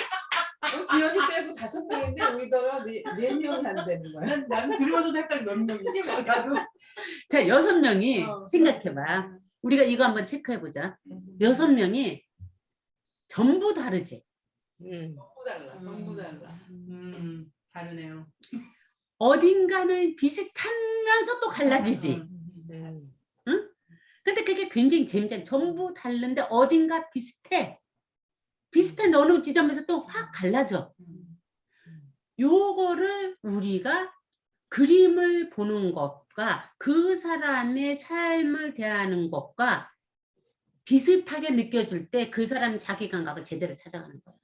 지연이 빼고 5명인데 우리더러 4명이 안 되는 거야. 나는 들으면서도 헷갈려 몇 명이지? 나도. 자, 6명이 생각해봐. 우리가 이거 한번 체크해보자. 6명이 전부 다르지. 전부 달라. 전부 달라. 다르네요. 어딘가는 비슷하면서 또 갈라지지. 응? 근데 그게 굉장히 재밌잖아. 전부 다른데 어딘가 비슷해. 비슷한데 어느 지점에서 또 확 갈라져. 요거를 우리가 그림을 보는 것과 그 사람의 삶을 대하는 것과 비슷하게 느껴질 때 그 사람 자기 감각을 제대로 찾아가는 거야.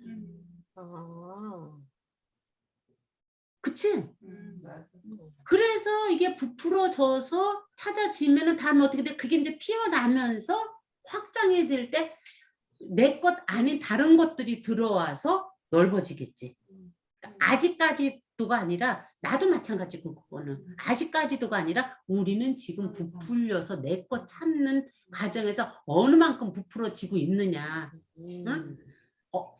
그치? 맞아. 그래서 이게 부풀어져서 찾아지면은 다음에 어떻게 돼? 그게 이제 피어나면서 확장이 될 때 내 것 아닌 다른 것들이 들어와서 넓어지겠지. 그러니까 아직까지도가 아니라 나도 마찬가지고 그거는 아직까지도가 아니라 우리는 지금 부풀려서 내 것 찾는 과정에서 어느 만큼 부풀어지고 있느냐. 응?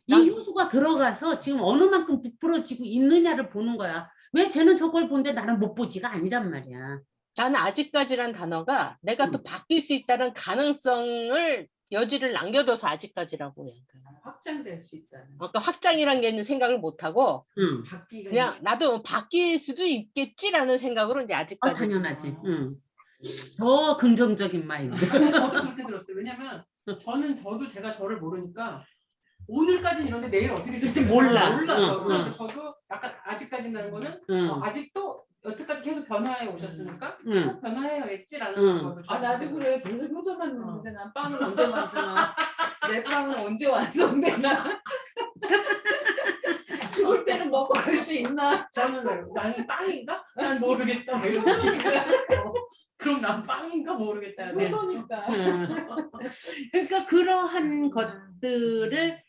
이 효소가 들어가서 지금 어느 만큼 부풀어지고 있느냐를 보는 거야. 왜 쟤는 저걸 보는데 나는 못 보지가 아니란 말이야. 나는 아직까지란 단어가 내가 또 바뀔 수 있다는 가능성을 여지를 남겨둬서 아직까지라고 해요. 확장될 수 있다는. 아까 확장이란 게 생각을 못하고 바뀌가 그냥 나도 바뀔 수도 있겠지라는 생각으로 이제 아직까지. 당연하지. 더 긍정적인 마인드. 저도 그렇게 들었어요. 왜냐면 저도 제가 저를 모르니까 오늘까지는 이런데 내일 어떻게 될지 몰라. 그래서 저도 약간 아직까지라는 거는 아직도 여태까지 계속 변화해 오셨으니까 변화해야겠지라는 거를. 나도 그래. 계속 효도만 넣는데 난 빵을 언제 만드나. 내 빵은 언제 완성되나. 죽을 때는 먹고 갈 수 있나. 나는 빵인가? 난 모르겠다. 그럼 난 빵인가 모르겠다. 효소니까. 그러니까 그러한 것들을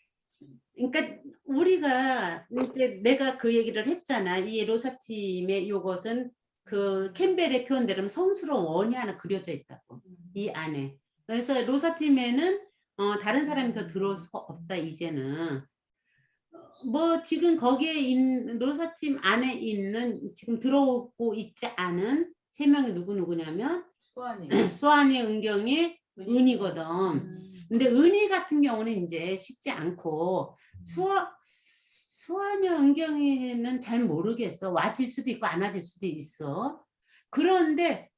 그러니까 우리가 이제 내가 그 얘기를 했잖아. 이 로사팀의 요것은 그 캠벨의 표현대로 성스러운 원이 하나 그려져 있다고. 이 안에. 그래서 로사팀에는 다른 사람이 더 들어올 수가 없다 이제는. 뭐 지금 거기에 있는 로사팀 안에 있는 지금 들어오고 있지 않은 3명이 누구냐면 수환이, 은경이, 은이거든. 근데 은희 같은 경우는 이제 쉽지 않고 수환이, 은경이는 잘 모르겠어. 와질 수도 있고 안 와질 수도 있어. 그런데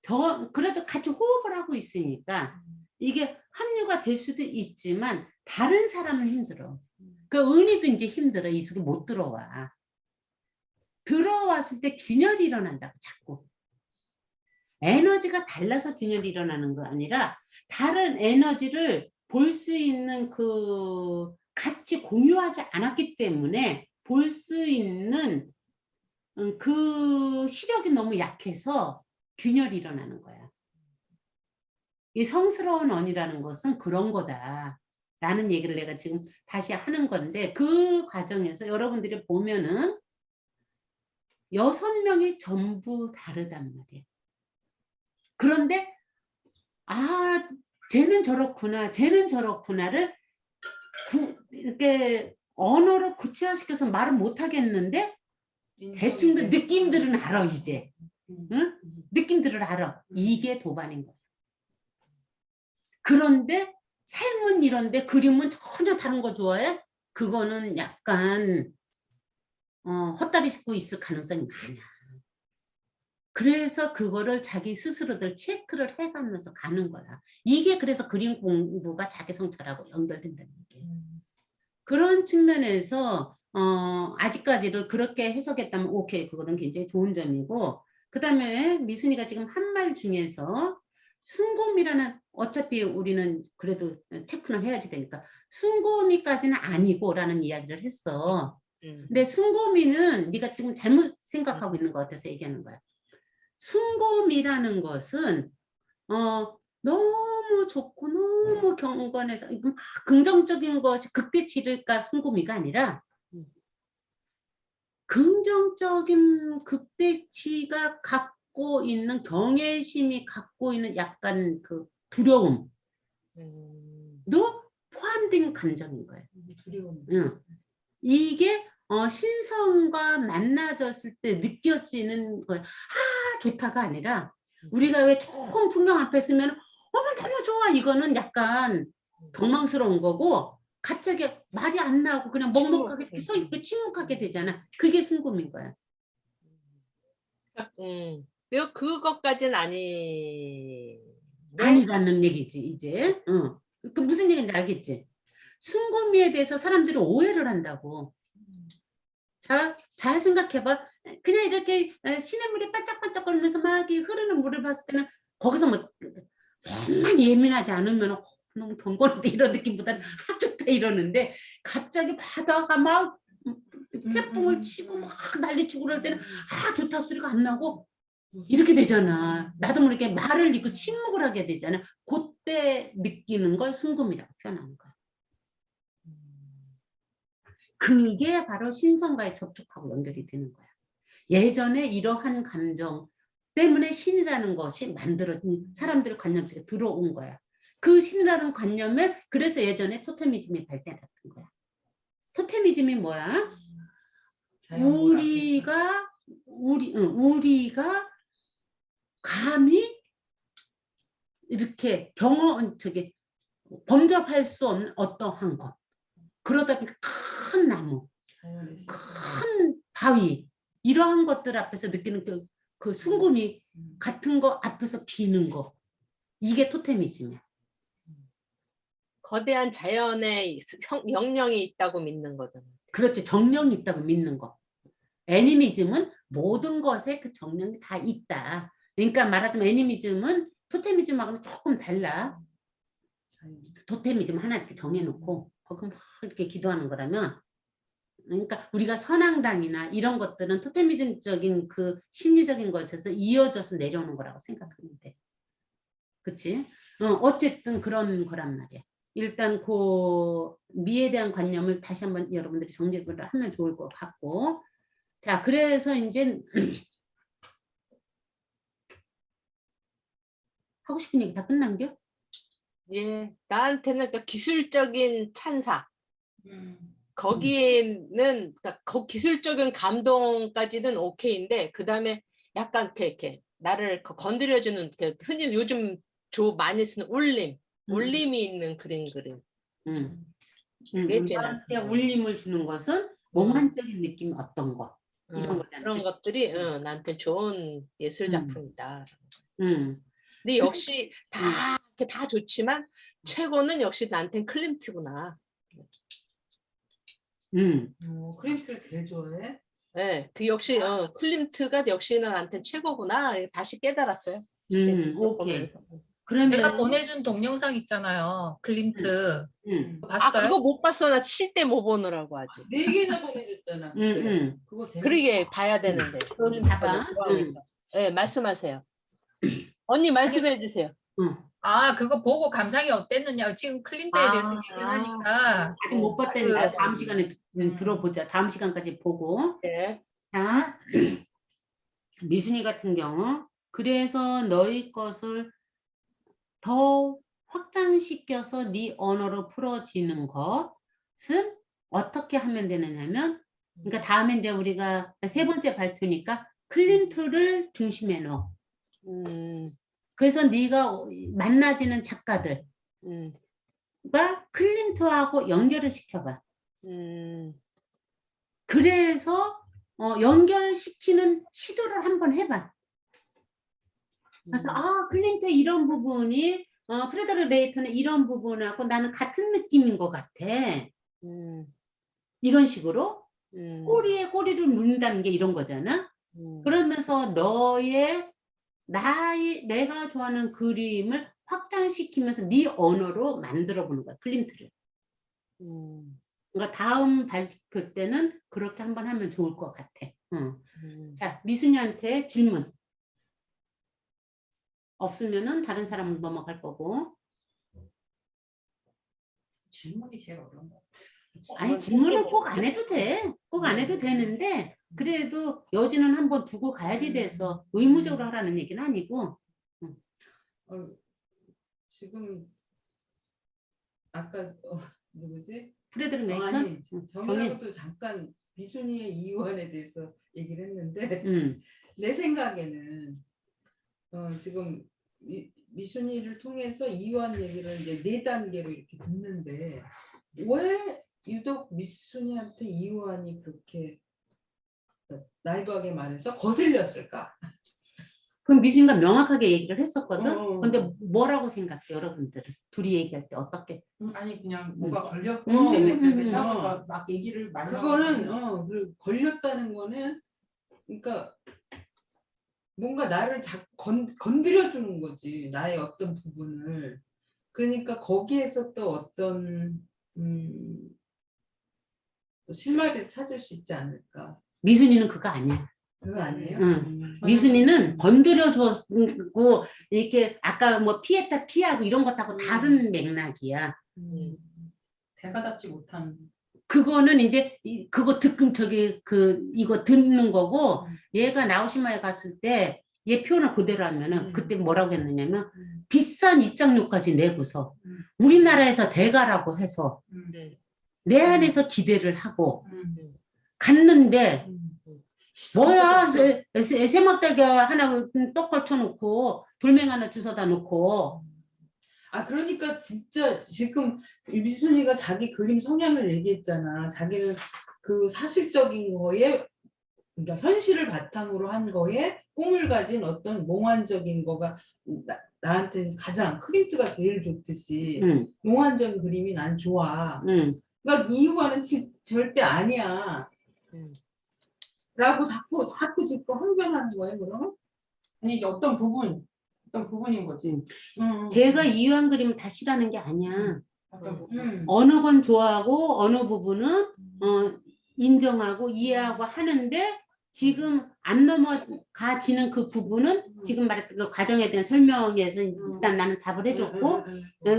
그래도 같이 호흡을 하고 있으니까 이게 합류가 될 수도 있지만 다른 사람은 힘들어. 그 은희도 이제 힘들어. 이 속에 못 들어와. 들어왔을 때 균열이 일어난다고 자꾸. 에너지가 달라서 균열이 일어나는 거 아니라 다른 에너지를 볼 수 있는 그 같이 공유하지 않았기 때문에 볼 수 있는 그 시력이 너무 약해서 균열이 일어나는 거야. 이 성스러운 언이라는 것은 그런 거다 라는 얘기를 내가 지금 다시 하는 건데 그 과정에서 여러분들이 보면은 6명이 전부 다르단 말이에요. 그런데 쟤는 저렇구나 쟤는 저렇구나를 이렇게 언어로 구체화시켜서 말을 못 하겠는데 대충 느낌들은 알아 이제. 응? 느낌들을 알아. 이게 도반인 거야. 그런데 삶은 이런데 그림은 전혀 다른 거 좋아해? 그거는 약간 헛다리 짚고 있을 가능성이 많아. 그래서 그거를 자기 스스로들 체크를 해가면서 가는 거야. 이게 그래서 그림 공부가 자기 성찰하고 연결된다는 얘기예요. 그런 측면에서 아직까지도 그렇게 해석했다면 오케이, 그거는 굉장히 좋은 점이고, 그 다음에 미순이가 지금 한 말 중에서 순곰이라는 어차피 우리는 그래도 체크는 해야지 되니까 순곰이까지는 아니고라는 이야기를 했어. 근데 순곰이는 네가 지금 잘못 생각하고 있는 것 같아서 얘기하는 거야. 순곰이라는 것은 너무 좋고 너무 경건해서 막 긍정적인 것이 극대치일까 순곰이가 아니라 긍정적인 극대치가 갖고 있는 경외심이 갖고 있는 약간 그 두려움도 포함된 감정인 거예요. 두려움. 응. 이게 신성과 만나졌을 때 느껴지는 거예요. 아 좋다가 아니라 우리가 왜 좋은 풍경 앞에 있으면 어머 너무 좋아 이거는 약간 경망스러운 거고 갑자기 말이 안 나오고 그냥 먹먹하게 서 있고 침묵하게 되잖아. 그게 순금인 거야. 왜 그것까지는 아니. 아니라는 얘기지 이제. 그 무슨 얘기인지 알겠지? 순금이에 대해서 사람들이 오해를 한다고. 자, 잘 생각해봐. 그냥 이렇게 시냇물이 반짝반짝거리면서 막 흐르는 물을 봤을 때는 거기서 뭐 정말 예민하지 않으면 너무 경건한데 이런 느낌보다는 아 좋다 이러는데 갑자기 바다가 막 태풍을 치고 막 난리치고 그럴 때는 아 좋다 소리가 안 나고 이렇게 되잖아. 나도 모르게 말을 잃고 침묵을 하게 되잖아. 그때 느끼는 걸 순금이라고 표현하는 거야. 그게 바로 신성과의 접촉하고 연결이 되는 거야. 예전에 이러한 감정 때문에 신이라는 것이 만들어진 사람들의 관념 속에 들어온 거야. 그 신이라는 관념에 그래서 예전에 토테미즘이 발달했던 거야. 토테미즘이 뭐야? 우리가 감히 이렇게 범접할 수 없는 어떠한 것. 그러다 보니까 큰 나무, 큰 바위 이러한 것들 앞에서 느끼는 그 순금이 같은 거 앞에서 비는 거. 이게 토테미즘이야. 거대한 자연의 영령이 있다고 믿는 거잖아. 그렇지. 정령이 있다고 믿는 거. 애니미즘은 모든 것에 그 정령이 다 있다. 그러니까 말하자면 애니미즘은 토테미즘하고는 조금 달라. 토테미즘 하나 이렇게 정해놓고 거기 막 이렇게 기도하는 거라면 그러니까 우리가 선앙당이나 이런 것들은 토테미즘적인 그 심리적인 것에서 이어져서 내려오는 거라고 생각하면 돼. 그치? 어쨌든 그런 거란 말이야. 일단 그 미에 대한 관념을 다시 한번 여러분들이 정리를 하면 좋을 것 같고 자 그래서 이제 하고 싶은 얘기 다 끝난겨? 예, 나한테는 그러니까 기술적인 찬사. 거기에는 그러니까 기술적인 감동까지는 오케이인데 그 다음에 약간 이렇게 나를 건드려주는 흔히 요즘 많이 쓰는 울림이 있는 그림. 그게 제일 나한테 울림을 주는 것은 몽환적인 느낌 어떤 거 이런 거잖아. 그런 것들이 나한테 좋은 예술 작품이다. 근데 근데 역시 다 좋지만 최고는 역시 나한테는 클림트구나. 클림트를 제일 좋아해? 네, 그 역시 클림트가 역시는 나한테 최고구나. 다시 깨달았어요. 오케이. 내가 그러면 보내준 동영상 있잖아요. 클림트. 봤어요? 그거 못 봤어. 나 7대 못 보느라고 아직. 4개나 보내줬잖아. 그거 재밌어. 그러게 봐야 되는데. 그럼 봐봐. 네, 말씀하세요. 언니 말씀해 주세요. 그거 보고 감상이 어땠느냐. 지금 클림트에 대해서 얘기를 하니까. 아직 못 봤다니까 다음 시간에 들어보자. 다음 시간까지 보고. 네. 자, 미순이 같은 경우 그래서 너희 것을 더 확장시켜서 네 언어로 풀어지는 것은 어떻게 하면 되느냐면 그러니까 다음에 이제 우리가 3번째 발표니까 클림트를 중심에 넣어. 그래서 네가 만나지는 작가들과 클림트하고 연결을 시켜봐. 그래서 연결시키는 시도를 한번 해봐. 그래서 클림트 꼬리의 부분이 프레더릭 레이턴의 이런 부분하고 나는 같은 느낌인 것 같아. 이런 식으로 꼬리에 꼬리를 문다는 게 이런 거잖아. 그러면서 너의 내가 좋아하는 그림을 확장시키면서 네 언어로 만들어 보는 거야, 클림트를. 그러니까 다음 발표 때는 그렇게 한번 하면 좋을 것 같아. 자, 미순이한테 질문. 없으면은 다른 사람은 넘어갈 거고. 질문이 제일 어려운 거. 아니, 질문을 꼭 안 해도 돼. 꼭 안 해도 되는데 그래도 여지는 한번 두고 가야지 돼서 의무적으로 하라는 얘기는 아니고. 지금 아까 누구지? 프레드릭 메이컨? 아니 정의하고도 잠깐 미순이의 이유안에 대해서 얘기를 했는데 내 생각에는 지금 미순이를 통해서 이유안 얘기를 이제 4단계로 이렇게 듣는데 왜 유독 미순이한테 이유안이 그렇게 나이브하게 말해서 거슬렸을까? 그럼 미순이가 명확하게 얘기를 했었거든. 근데 뭐라고 생각해, 여러분들은? 둘이 얘기할 때 어떻게? 아니 그냥 뭐가 걸렸고 막 얘기를 많이 그거는 그리고 걸렸다는 거는 그러니까 뭔가 나를 건드려 주는 거지, 나의 어떤 부분을. 그러니까 거기에서 또 어떤 또 실마리를 찾을 수 있지 않을까. 미순이는 그거 아니야. 그거 아니에요? 미순이는 건드려주고 이렇게 아까 뭐 피했다 피하고 이런 것하고 다른 맥락이야. 대가답지 못한. 그거는 이제 그거 이거 듣는 거고, 얘가 나오시마에 갔을 때 얘 표현을 그대로 하면은 그때 뭐라고 했느냐면 비싼 입장료까지 내고서 우리나라에서 대가라고 해서 내 안에서 기대를 하고 갔는데 뭐야, 세막대기 하나 떡 걸쳐놓고 돌멩이 하나 주워다 놓고. 그러니까 진짜 지금 미순이가 자기 그림 성향을 얘기했잖아. 자기는 그 사실적인 거에, 그러니까 현실을 바탕으로 한 거에 꿈을 가진 어떤 몽환적인 거가 나한테는 가장 클림트가 제일 좋듯이 몽환적인 그림이 난 좋아. 그러니까 이유와는 절대 아니야. 라고 자꾸 짚고 항변하는 거예요, 그럼? 아니 이제 어떤 부분인 거지. 제가 이유한 그림을 다 싫어하는 게 아니야. 어떤 부분. 어느 건 좋아하고 어느 부분은 인정하고 이해하고 하는데 지금 안 넘어가지는 그 부분은 지금 말했던 그 과정에 대한 설명에서 일단 나는 답을 해줬고,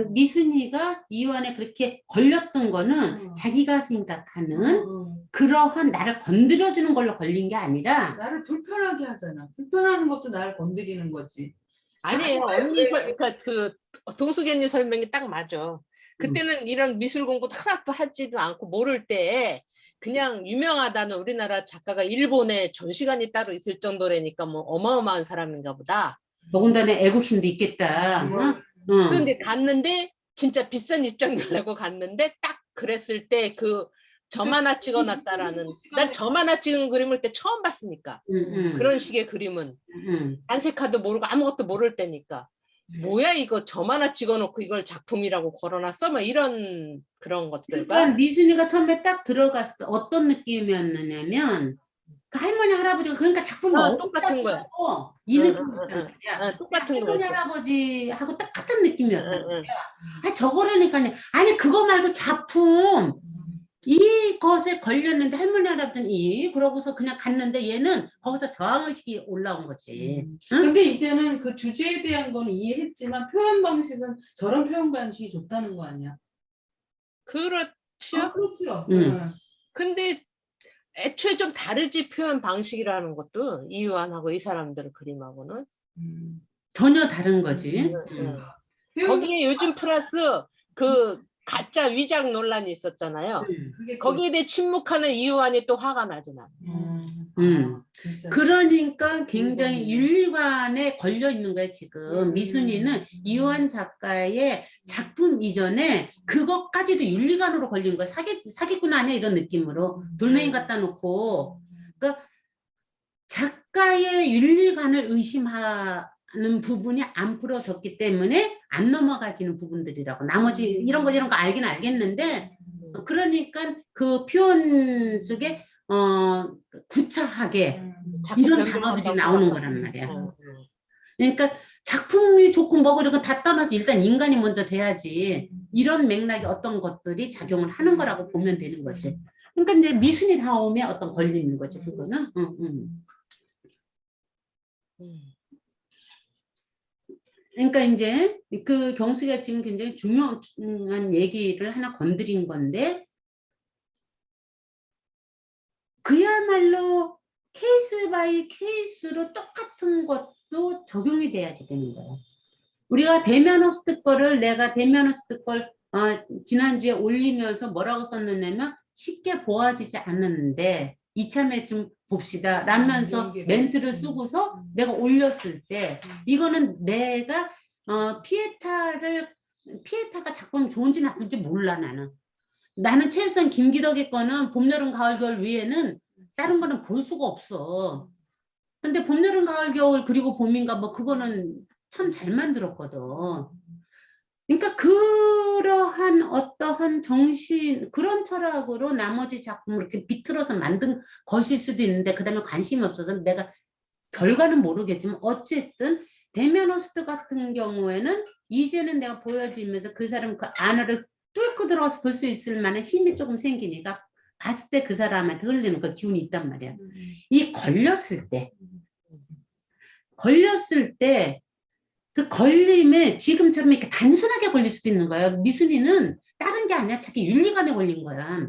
미순이가 이유안에 그렇게 걸렸던 거는 자기가 생각하는 그러한 나를 건드려주는 걸로 걸린 게 아니라 나를 불편하게 하잖아. 불편하는 것도 나를 건드리는 거지. 아니에요. 언니 그러니까 그 동숙이언니 설명이 딱 맞아. 그때는 이런 미술 공부 하나도 하지도 않고 모를 때 그냥 유명하다는 우리나라 작가가 일본에 전시관이 따로 있을 정도라니까 뭐 어마어마한 사람인가 보다. 더군다나 애국심도 있겠다. 그래서 이제 갔는데 진짜 비싼 입장료 내고 갔는데 딱 그랬을 때 그 점 하나 찍어놨다라는, 난 점 하나 찍은 그림을 때 처음 봤으니까 그런 식의 그림은 단색화도 모르고 아무것도 모를 때니까 뭐야 이거 점 하나 찍어놓고 이걸 작품이라고 걸어놨어? 막 이런 그런 것들과. 그러니까 미순이가 처음에 딱 들어갔을 때 어떤 느낌이었느냐면 그 할머니 할아버지가 그러니까 작품이 똑같은 거야. 이 느낌이었단 말이야. 똑같은 할머니 거였어. 할아버지하고 똑같은 느낌이었단 말이야. 저거라니까요. 아니 그거 말고 작품 이것에 걸렸는데 할머니 할아버지는 그러고서 그냥 갔는데 얘는 거기서 저항의식이 올라온 거지. 근데 이제는 그 주제에 대한 거는 이해했지만 표현 방식은 저런 표현 방식이 좋다는 거 아니야? 그렇죠. 그렇죠. 근데 애초에 좀 다르지, 표현 방식이라는 것도 이유안하고 이 사람들 그림하고는 전혀 다른 거지. 거기에 요즘 플러스 그 가짜 위작 논란이 있었잖아요. 거기에 대해 침묵하는 이유안이 또 화가 나잖아. 그러니까 굉장히 윤리관에 걸려 있는 거야 지금. 미순이는 이유안 작가의 작품 이전에 그것까지도 윤리관으로 걸리는 거야. 사기꾼 아니야 이런 느낌으로 돌멩이 갖다 놓고. 그러니까 작가의 윤리관을 의심하는 부분이 안 풀어졌기 때문에 안 넘어가지는 부분들이라고. 나머지 이런 거 알긴 알겠는데, 그러니까 그 표현 속에 구차하게 이런 단어들이 나오는 거란 말이야. 그러니까 작품이 좋고 뭐고 이런 거 다 떠나서 일단 인간이 먼저 돼야지 이런 맥락의 어떤 것들이 작용을 하는 거라고 보면 되는 거지. 그러니까 이제 미순이 닿으면 어떤 걸리는 거지 그거는. 그러니까 이제 그 경숙이가 지금 굉장히 중요한 얘기를 하나 건드린 건데 그야말로 케이스 바이 케이스로 똑같은 것도 적용이 돼야지 되는 거야. 우리가 데미안 허스트 거를 내가 데미안 허스트 걸 지난주에 올리면서 뭐라고 썼느냐면 쉽게 보아지지 않았는데 이참에 좀 봅시다 라면서 멘트를 쓰고서 내가 올렸을 때 이거는 내가 피에타가 작품 좋은지 나쁜지 몰라 나는 최소한 김기덕의 거는 봄, 여름, 가을, 겨울 위에는 다른 거는 볼 수가 없어. 근데 봄, 여름, 가을, 겨울 그리고 봄인가 뭐 그거는 참 잘 만들었거든. 그러니까 그러한 어떠한 정신 그런 철학으로 나머지 작품을 이렇게 비틀어서 만든 것일 수도 있는데 그 다음에 관심이 없어서 내가 결과는 모르겠지만 어쨌든 데미안 허스트 같은 경우에는 이제는 내가 보여지면서 그 사람 그 안으로 뚫고 들어가서 볼 수 있을 만한 힘이 조금 생기니까 봤을 때 그 사람한테 흘리는 그 기운이 있단 말이야. 이 걸렸을 때 그 걸림에 지금처럼 이렇게 단순하게 걸릴 수도 있는 거야. 미순이는 다른 게 아니야. 자기 윤리관에 걸린 거야.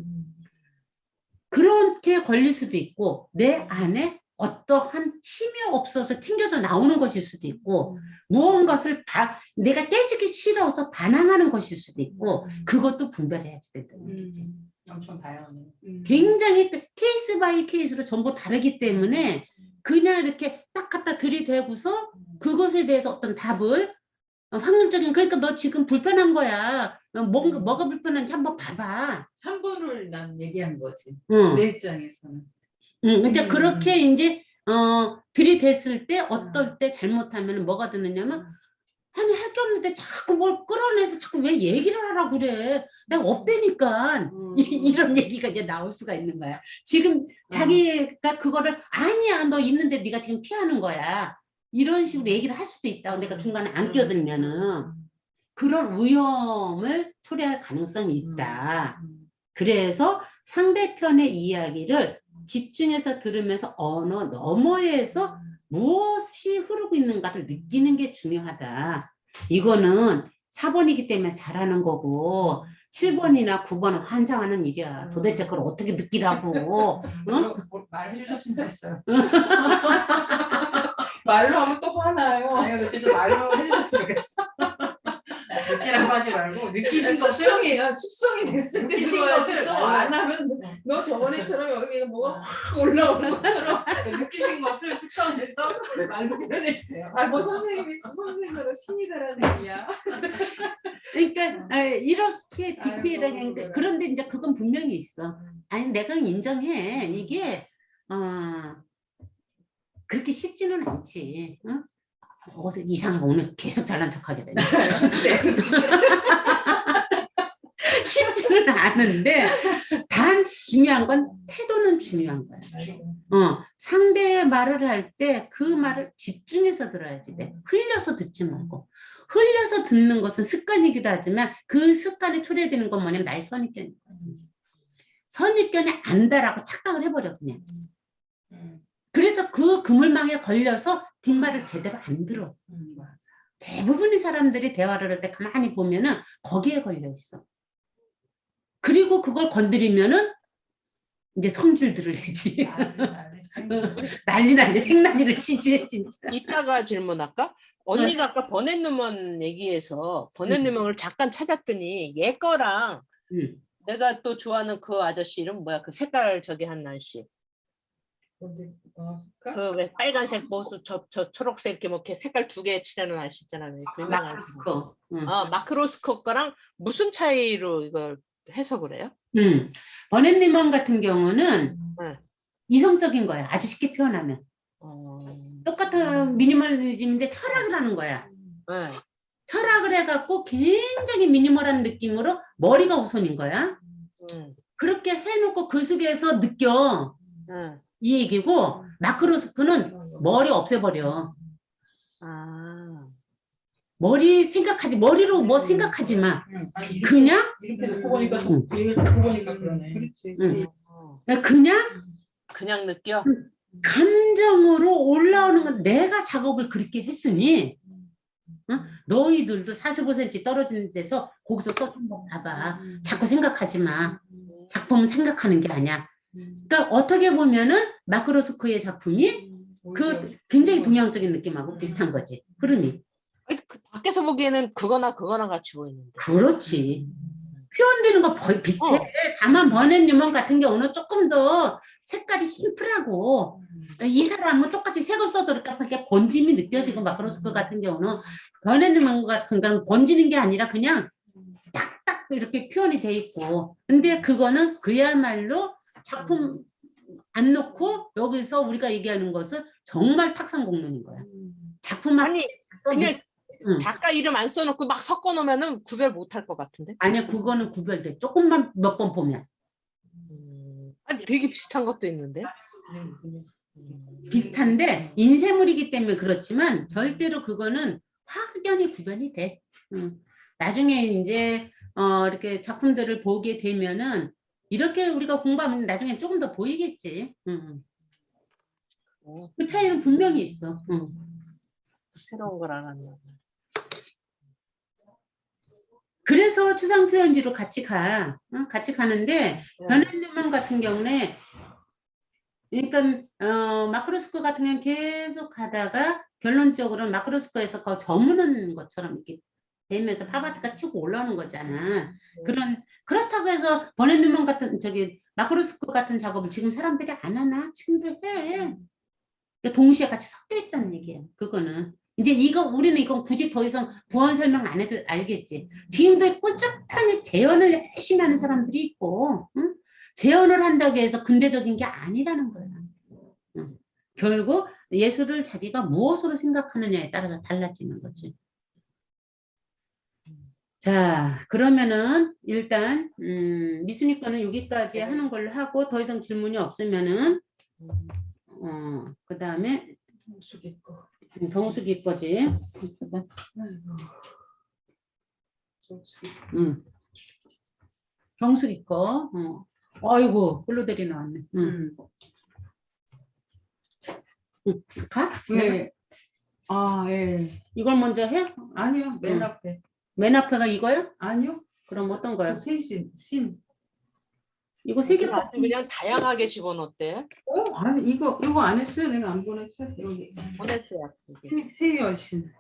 그렇게 걸릴 수도 있고 내 안에 어떠한 힘이 없어서 튕겨져 나오는 것일 수도 있고 무언가를 내가 깨지기 싫어서 반항하는 것일 수도 있고 그것도 분별해야지 된다는 얘기지. 엄청 다양하네. 굉장히 케이스 바이 케이스로 전부 다르기 때문에 그냥 이렇게 딱 갖다 들이대고서 그것에 대해서 어떤 답을 확률적인 그러니까 너 지금 불편한 거야. 뭐가 불편한지 한번 봐봐. 3번을 난 얘기한 거지. 응. 내 입장에서는. 그러니까 그렇게 이제 들이댔을 때 어떨 때 잘못하면 뭐가 되느냐면 아니 할 게 없는데 자꾸 뭘 끌어내서 자꾸 왜 얘기를 하라고 그래. 내가 없다니까. 이런 얘기가 이제 나올 수가 있는 거야. 지금 자기가 그거를 아니야 너 있는데 네가 지금 피하는 거야. 이런 식으로 얘기를 할 수도 있다고 내가 중간에 안 끼어들면은 그런 위험을 초래할 가능성이 있다. 그래서 상대편의 이야기를 집중해서 들으면서 언어 너머에서 무엇이 흐르고 있는가를 느끼는 게 중요하다. 이거는 4번이기 때문에 잘하는 거고 7번이나 9번은 환장하는 일이야. 도대체 그걸 어떻게 느끼라고. 말해 주셨으면 됐어요. 말로 하면 또 화나요. 아니요, 어쨌든 말로 해주셨으면 좋겠어. 느끼라고 하지 말고 느끼신 것을 숙성이 됐을 때 느끼신 들어야지 것을 또 안 하면 너 저번에처럼 여기 뭐가 확 올라오는 것처럼 느끼신 것을 숙성해서 말로 표현해 주세요. 뭐 선생님이 선생님으로 신이 되라는 얘기야. 그러니까 이렇게 디테일하게 그런데 이제 그건 분명히 있어. 아니 내가 인정해. 이게 그렇게 쉽지는 않지. 응? 이상하고 오늘 계속 잘난 척하게 되네. 쉽지는 않은데 단 중요한 건 태도는 중요한 거야. 상대의 말을 할 때 그 말을 집중해서 들어야지 돼. 흘려서 듣지 말고. 흘려서 듣는 것은 습관이기도 하지만 그 습관에 초래되는 건 뭐냐면 나의 선입견이야. 선입견이 안다라고 착각을 해버려 그냥. 그래서 그 그물망에 걸려서 뒷말을 제대로 안 들어. 대부분의 사람들이 대화를 할 때 가만히 보면은 거기에 걸려 있어. 그리고 그걸 건드리면은 이제 성질들을 내지. 난리 생난리를 치지 진짜. 이따가 질문할까? 언니가 아까 버넷 누먼 얘기해서 버넷 누먼을 잠깐 찾았더니 얘 거랑 내가 또 좋아하는 그 아저씨 이름 뭐야? 그 색깔 저기 한 아저씨. 그 왜 빨간색 뭐 저 초록색 이렇게 뭐 이렇게 색깔 2개 칠하는 아저씨 있잖아요. 마크로스코. 마크로스코 거랑 무슨 차이로 이걸 해석을 해요? 버넷 니먼 같은 경우는 이성적인 거야. 아주 쉽게 표현하면. 똑같은 미니멀리즘인데 철학을 하는 거야. 철학을 해갖고 굉장히 미니멀한 느낌으로 머리가 우선인 거야. 그렇게 해놓고 그 속에서 느껴. 이 얘기고 마크로스코는 머리 없애버려. 머리 생각하지 머리로 뭐 생각하지 마. 아니, 그냥 이렇게 놓고 보니까 뒤에 놓고 보니까 그러네. 그렇지. 그냥 느껴. 감정으로 올라오는 건 내가 작업을 그렇게 했으니 너희들도 45cm 떨어지는 데서 거기서 서서 한번 봐봐. 자꾸 생각하지 마. 작품은 생각하는 게 아니야. 그러니까 어떻게 보면은 마크로스코의 작품이 그 굉장히 동양적인 느낌하고 비슷한 거지. 흐름이. 아니, 그 밖에서 보기에는 그거나 같이 보이는데. 그렇지. 표현되는 거 비슷해. 다만 버넷 뉴먼 같은 경우는 조금 더 색깔이 심플하고 이 사람은 똑같이 색을 써도 이렇게 번짐이 느껴지고 마크로스코 같은 경우는 버넷 뉴먼 같은 경우는 번지는 게 아니라 그냥 딱딱 이렇게 표현이 돼 있고 근데 그거는 그야말로 작품 안 놓고 여기서 우리가 얘기하는 것은 정말 탁상공론인 거야. 작품 아니 그냥 작가 이름 안 써놓고 막 섞어 놓으면은 구별 못할 것 같은데. 아니야 그거는 구별돼. 조금만 몇 번 보면. 아니 되게 비슷한 것도 있는데. 비슷한데 인쇄물이기 때문에 그렇지만 절대로 그거는 확연히 구별이 돼. 나중에 이제 이렇게 작품들을 보게 되면은 이렇게 우리가 공부하면 나중에 조금 더 보이겠지. 그 차이는 분명히 있어. 새로운 걸 알았네. 그래서 추상 표현지로 같이 가. 같이 가는데 변환되면 같은 경우에 그러니까 마크로스코 같은 경우는 계속 가다가 결론적으로 마크로스코에서 그 저무는 것처럼 이렇게 되면서 파바트가 치고 올라오는 거잖아. 그렇다고 해서 버넷 뉴먼 같은 마크로스코 같은 작업을 지금 사람들이 안 하나? 지금도 해. 그러니까 동시에 같이 섞여 있다는 얘기예요. 그거는 이제 우리는 이건 굳이 더 이상 부연 설명 안 해도 알겠지. 지금도 꾸준히 재현을 열심히 하는 사람들이 있고, 재현을 한다고 해서 근대적인 게 아니라는 거야. 결국 예술을 자기가 무엇으로 생각하느냐에 따라서 달라지는 거지. 자, 그러면은 일단 미순이 거는 여기까지 하는 걸로 하고 더 이상 질문이 없으면은 그 다음에 정수기 거지. 정수기 거. 아이고 글루데리 나왔네. 가? 네. 아, 예. 이걸 먼저 해? 아니요, 맨 앞에. 맨 앞에가 이거요? 아니요. 그럼 어떤 거요? 신. 이거 세 개. 아주 그냥 다양하게 집어넣었대. 아니 이거 안 했어요. 내가 안 보냈어. 여기. 보냈어요. 새 여신.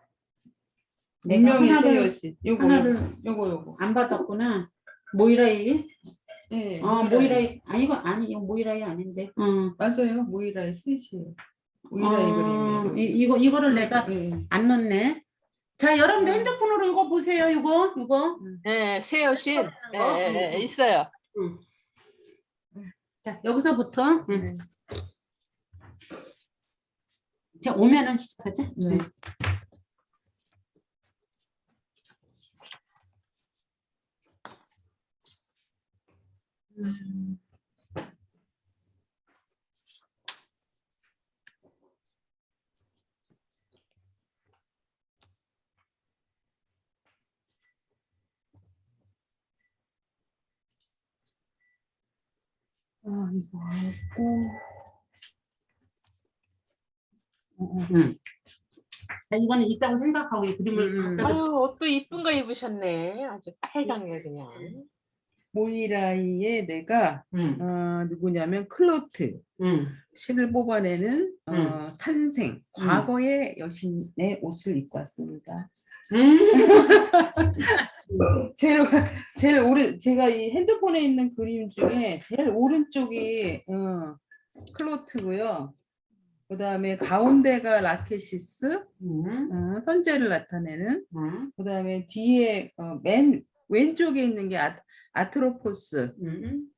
내가 분명히 새 하나를 여신. 요거. 안 받았구나. 모이라이. 네. 모이라이. 이거 모이라이 아닌데. 맞아요. 모이라이 셋이에요. 모이라이 그림이에요. 이거를 내가 안 넣네. 자, 여러분들 핸드폰으로 이거 보세요. 이거. 네, 새 여신. 네, 있어요. 자, 여기서부터. 자, 오면은 시작하자. 네. 이거 하고. 자, 이거는 있다고 생각하고 이 그림을 갖다가 아유, 옷도 이쁜 거 입으셨네. 아주 빨강해 그냥. 모이라이에 내가 누구냐면 클로트 신을 뽑아내는 탄생 과거의 여신의 옷을 입고 왔습니다. 제일 제가 이 핸드폰에 있는 그림 중에 제일 오른쪽이 클로트고요. 그 다음에 가운데가 라케시스, 현재를 나타내는. 그 다음에 뒤에 맨 왼쪽에 있는 게 아트로포스.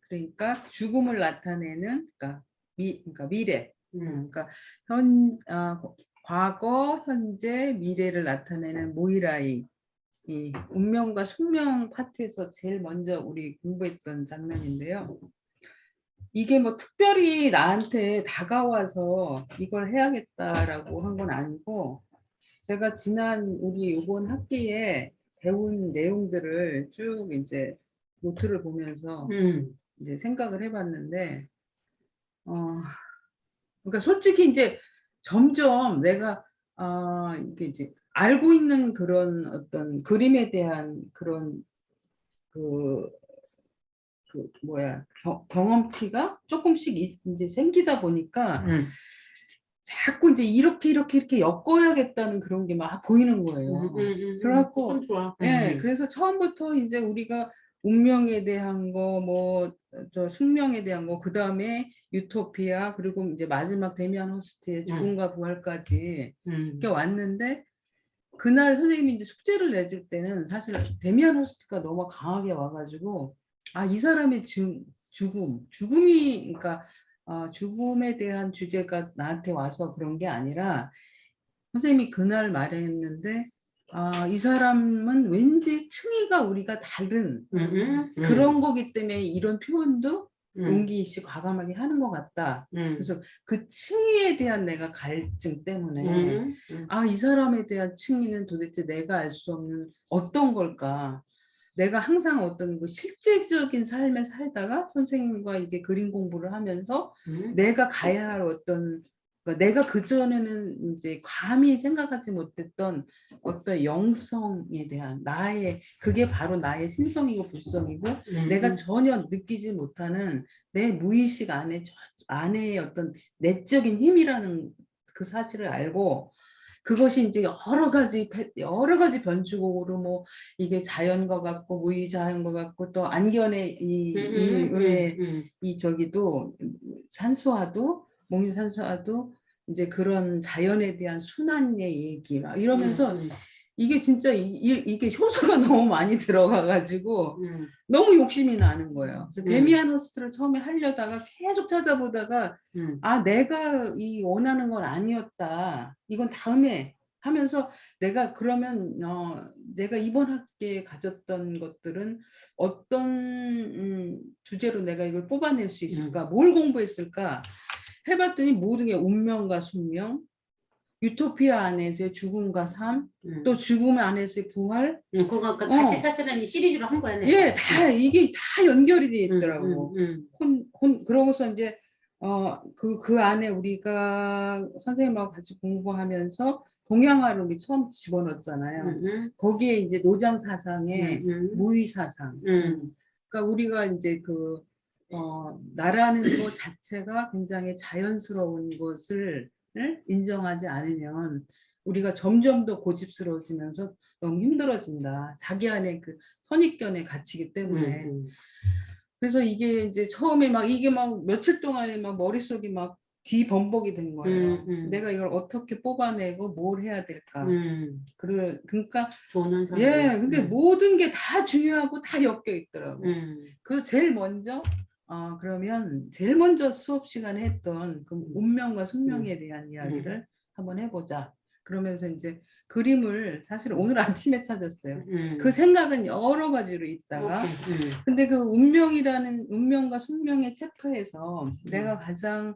그러니까 죽음을 나타내는, 그러니까 미래. 그러니까 과거, 현재, 미래를 나타내는 모이라이. 이 운명과 숙명 파트에서 제일 먼저 우리 공부했던 장면인데요. 이게 뭐 특별히 나한테 다가와서 이걸 해야겠다라고 한 건 아니고 제가 지난 우리 이번 학기에 배운 내용들을 쭉 이제 노트를 보면서 이제 생각을 해봤는데, 그러니까 솔직히 이제 점점 내가 이게 이제 알고 있는 그런 어떤 그림에 대한 그런 경험치가 조금씩 이제 생기다 보니까 자꾸 이제 이렇게 엮어야겠다는 그런 게 막 보이는 거예요. 그래갖고 좋아. 예, 그래서 처음부터 이제 우리가 운명에 대한 거, 뭐 저 숙명에 대한 거, 그 다음에 유토피아, 그리고 이제 마지막 데미안 허스트의 죽음과 부활까지 이렇게 왔는데, 그날 선생님이 이제 숙제를 내줄 때는 사실 데미안 허스트가 너무 강하게 와가지고, 아, 이 사람의 죽음이, 그러니까 죽음에 대한 주제가 나한테 와서 그런 게 아니라, 선생님이 그날 말했는데, 이 사람은 왠지 층위가 우리가 다른 그런 거기 때문에 이런 표현도 용기 있이 과감하게 하는 것 같다. 그래서 그 층위에 대한 내가 갈증 때문에 이 사람에 대한 층위는 도대체 내가 알 수 없는 어떤 걸까? 내가 항상 어떤 그 실제적인 삶을 살다가 선생님과 이게 그림 공부를 하면서 내가 가야 할 어떤, 그러니까 내가 그전에는 이제 감히 생각하지 못했던 어떤 영성에 대한 나의, 그게 바로 나의 신성이고 불성이고 내가 전혀 느끼지 못하는 내 무의식 안에 어떤 내적인 힘이라는 그 사실을 알고, 그것이 이제 여러 가지 변주곡으로 뭐 이게 자연과 같고 무의자연과 같고 또 안견의 이 저기도 산수화도 목유산수화도 이제 그런 자연에 대한 순환의 얘기 막 이러면서 이게 진짜 이게 효소가 너무 많이 들어가가지고 너무 욕심이 나는 거예요. 그래서 데미안 허스트를 처음에 하려다가 계속 찾아보다가 내가 이 원하는 건 아니었다. 이건 다음에 하면서 내가 그러면 내가 이번 학기에 가졌던 것들은 어떤 주제로 내가 이걸 뽑아낼 수 있을까? 뭘 공부했을까? 해봤더니 모든 게 운명과 숙명, 유토피아 안에서의 죽음과 삶, 또 죽음 안에서의 부활. 그거 같이 사실은 시리즈로 한 거야. 예, 이게 다 연결이 돼 있더라고. 그러고서 이제 그 안에 우리가 선생님하고 같이 공부하면서 동양화를 우리 처음 집어넣었잖아요. 거기에 이제 노장 사상의 무의 사상. 그러니까 우리가 이제 나라는 것 자체가 굉장히 자연스러운 것을 인정하지 않으면 우리가 점점 더 고집스러워지면서 너무 힘들어진다. 자기 안에 그 선입견에 갇히기 때문에. 그래서 이게 이제 처음에 이게 며칠 동안에 머릿속이 뒤범벅이 된 거예요. 내가 이걸 어떻게 뽑아내고 뭘 해야 될까. 그러니까 근데 모든 게 다 중요하고 다 엮여 있더라고. 그래서 그러면 제일 먼저 수업 시간에 했던 그 운명과 숙명에 대한 이야기를 한번 해보자. 그러면서 이제 그림을 사실 오늘 아침에 찾았어요. 그 생각은 여러 가지로 있다가 근데 그 운명과 숙명의 챕터에서 내가 가장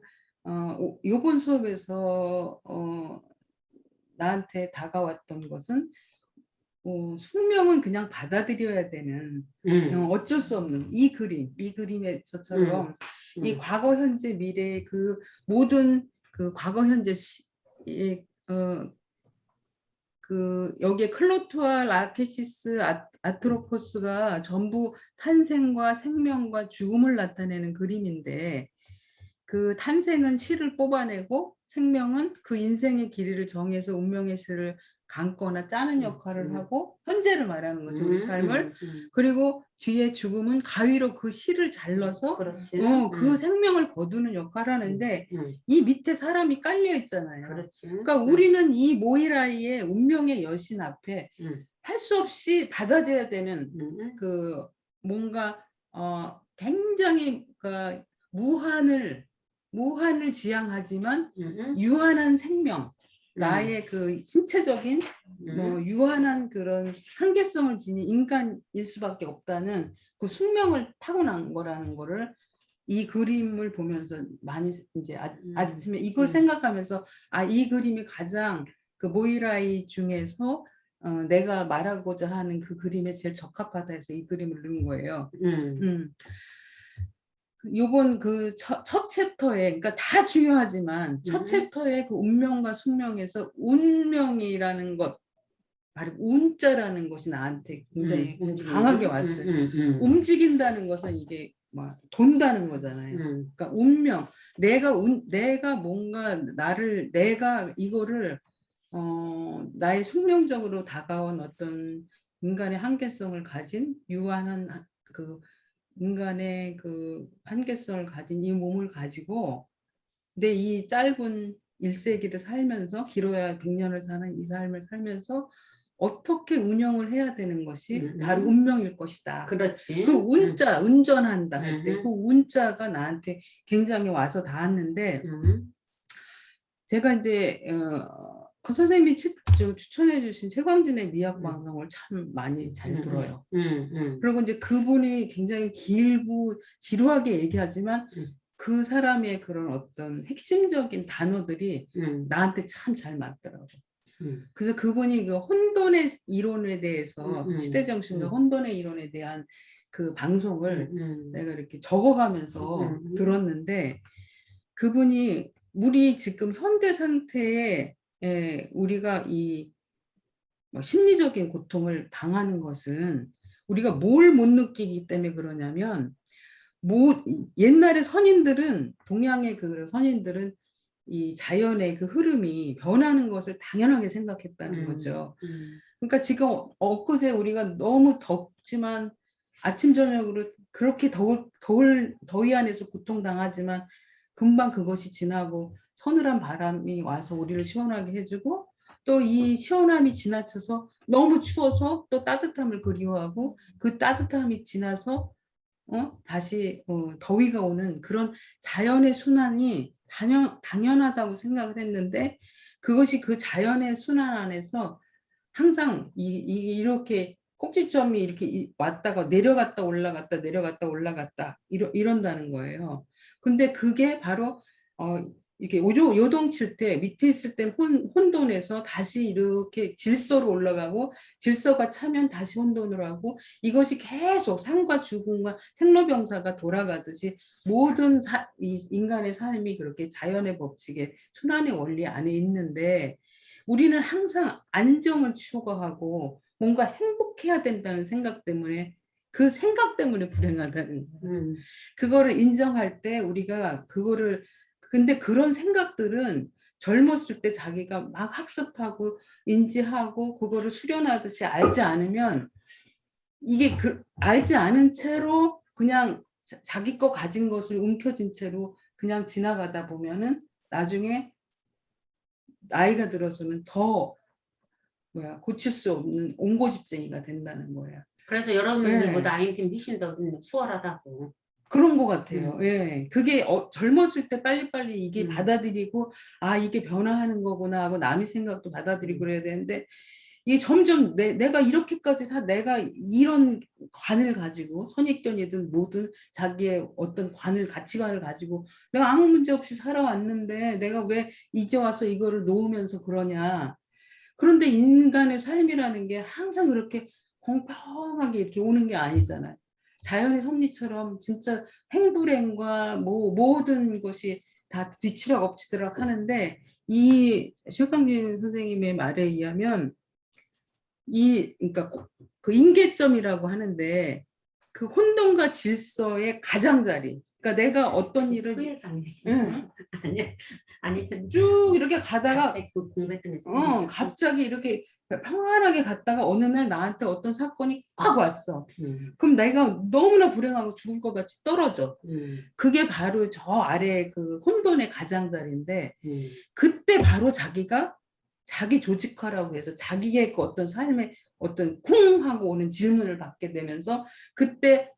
요번 수업에서 나한테 다가왔던 것은 숙명은 그냥 받아들여야 되는 어쩔 수 없는 이 그림에서처럼 이 과거 현재 미래의 그 모든 그 과거 현재 여기에 클로트와 라케시스 아트로포스가 전부 탄생과 생명과 죽음을 나타내는 그림인데, 그 탄생은 실을 뽑아내고 생명은 그 인생의 길이를 정해서 운명의 실을 감거나 짜는 역할을 하고 현재를 말하는 거죠, 우리 삶을. 그리고 뒤에 죽음은 가위로 그 실을 잘라서 그 생명을 거두는 역할을 하는데 이 밑에 사람이 깔려 있잖아요. 그러니까 우리는 이 모이라이의 운명의 여신 앞에 할 수 없이 받아줘야 되는 그 뭔가 굉장히 무한을 지향하지만 유한한 생명, 나의 그 신체적인 유한한 그런 한계성을 지닌 인간일 수밖에 없다는 그 숙명을 타고난 거라는 거를 이 그림을 보면서 많이 이제 아침에 이걸 생각하면서 이 그림이 가장 그 모이라이 중에서 내가 말하고자 하는 그 그림에 제일 적합하다 해서 이 그림을 넣은 거예요. 요번 그 첫 챕터에, 그러니까 다 중요하지만 첫 챕터에 그 운명과 숙명에서 운명이라는 것, 바로 운자라는 것이 나한테 굉장히 강하게 왔어요. 움직인다는 것은 이게 막 돈다는 거잖아요. 그러니까 운명, 내가 뭔가 내가 이거를 나의 숙명적으로 다가온 어떤 인간의 한계성을 가진 유한한 그 인간의 그 한계성을 가진 이 몸을 가지고 내 이 짧은 1세기를 살면서, 길어야 100년을 사는 이 삶을 살면서 어떻게 운영을 해야 되는 것이 바로 운명일 것이다. 그렇지. 그 운자, 운전한다 할 때 그 운자가 나한테 굉장히 와서 닿았는데, 제가 이제 그 선생님이 추천해 주신 최광진의 미학 방송을 참 많이 잘 들어요. 그리고 이제 그분이 굉장히 길고 지루하게 얘기하지만 그 사람의 그런 어떤 핵심적인 단어들이 나한테 참 잘 맞더라고. 그래서 그분이 그 혼돈의 이론에 대해서 시대정신과 혼돈의 이론에 대한 그 방송을 내가 이렇게 적어가면서 들었는데, 그분이 우리 지금 현대 상태에 우리가 이 심리적인 고통을 당하는 것은 우리가 뭘 못 느끼기 때문에 그러냐면, 옛날에 동양의 그 선인들은 이 자연의 그 흐름이 변하는 것을 당연하게 생각했다는 거죠. 그러니까 지금 엊그제 우리가 너무 덥지만 아침 저녁으로 그렇게 더위 안에서 고통당하지만 금방 그것이 지나고 서늘한 바람이 와서 우리를 시원하게 해주고, 또 이 시원함이 지나쳐서 너무 추워서 또 따뜻함을 그리워하고, 그 따뜻함이 지나서 다시 더위가 오는 그런 자연의 순환이 당연하다고 생각을 했는데, 그것이 그 자연의 순환 안에서 항상 이렇게 꼭지점이 이렇게 왔다가 내려갔다 올라갔다 내려갔다 올라갔다 이런다는 거예요. 근데 그게 바로 이렇게 요동칠 때 밑에 있을 때 혼돈에서 다시 이렇게 질서로 올라가고, 질서가 차면 다시 혼돈으로 하고, 이것이 계속 상과 죽음과 생로병사가 돌아가듯이 모든 이 인간의 삶이 그렇게 자연의 법칙에 순환의 원리 안에 있는데, 우리는 항상 안정을 추구하고 뭔가 행복해야 된다는 생각 때문에, 그 생각 때문에 불행하다는 거예요. 그거를 인정할 때 우리가 근데 그런 생각들은 젊었을 때 자기가 막 학습하고 인지하고 그거를 수련하듯이 알지 않으면, 이게 알지 않은 채로 그냥 자기 거 가진 것을 움켜쥔 채로 그냥 지나가다 보면은 나중에 나이가 들어서는 더 고칠 수 없는 옹고집쟁이가 된다는 거야. 그래서 여러분들보다 아이팀 훨씬 더 수월하다고. 그런 것 같아요. 예, 그게 젊었을 때 빨리빨리 이게 받아들이고, 아 이게 변화하는 거구나 하고 남의 생각도 받아들이고 그래야 되는데, 이게 점점 내가 이렇게까지 내가 이런 관을 가지고, 선입견이든 뭐든 자기의 어떤 가치관을 가지고 내가 아무 문제 없이 살아왔는데 내가 왜 이제 와서 이거를 놓으면서 그러냐. 그런데 인간의 삶이라는 게 항상 그렇게 공평하게 이렇게 오는 게 아니잖아요. 자연의 섭리처럼 진짜 행불행과 모든 것이 다 뒤치락 엎치락 하는데, 이 최강진 선생님의 말에 의하면 그러니까 그 인계점이라고 하는데, 그 혼돈과 질서의 가장자리. 그러니까 내가 어떤 일을 아니 쭉 이렇게 가다가 공부했던 갑자기 이렇게 평안하게 갔다가 어느 날 나한테 어떤 사건이 콱 왔어. 그럼 내가 너무나 불행하고 죽을 것 같이 떨어져. 그게 바로 저 아래 그 혼돈의 가장자리인데, 그때 바로 자기가 자기 조직화라고 해서 자기의 그 어떤 삶의 어떤 쿵 하고 오는 질문을 받게 되면서, 그때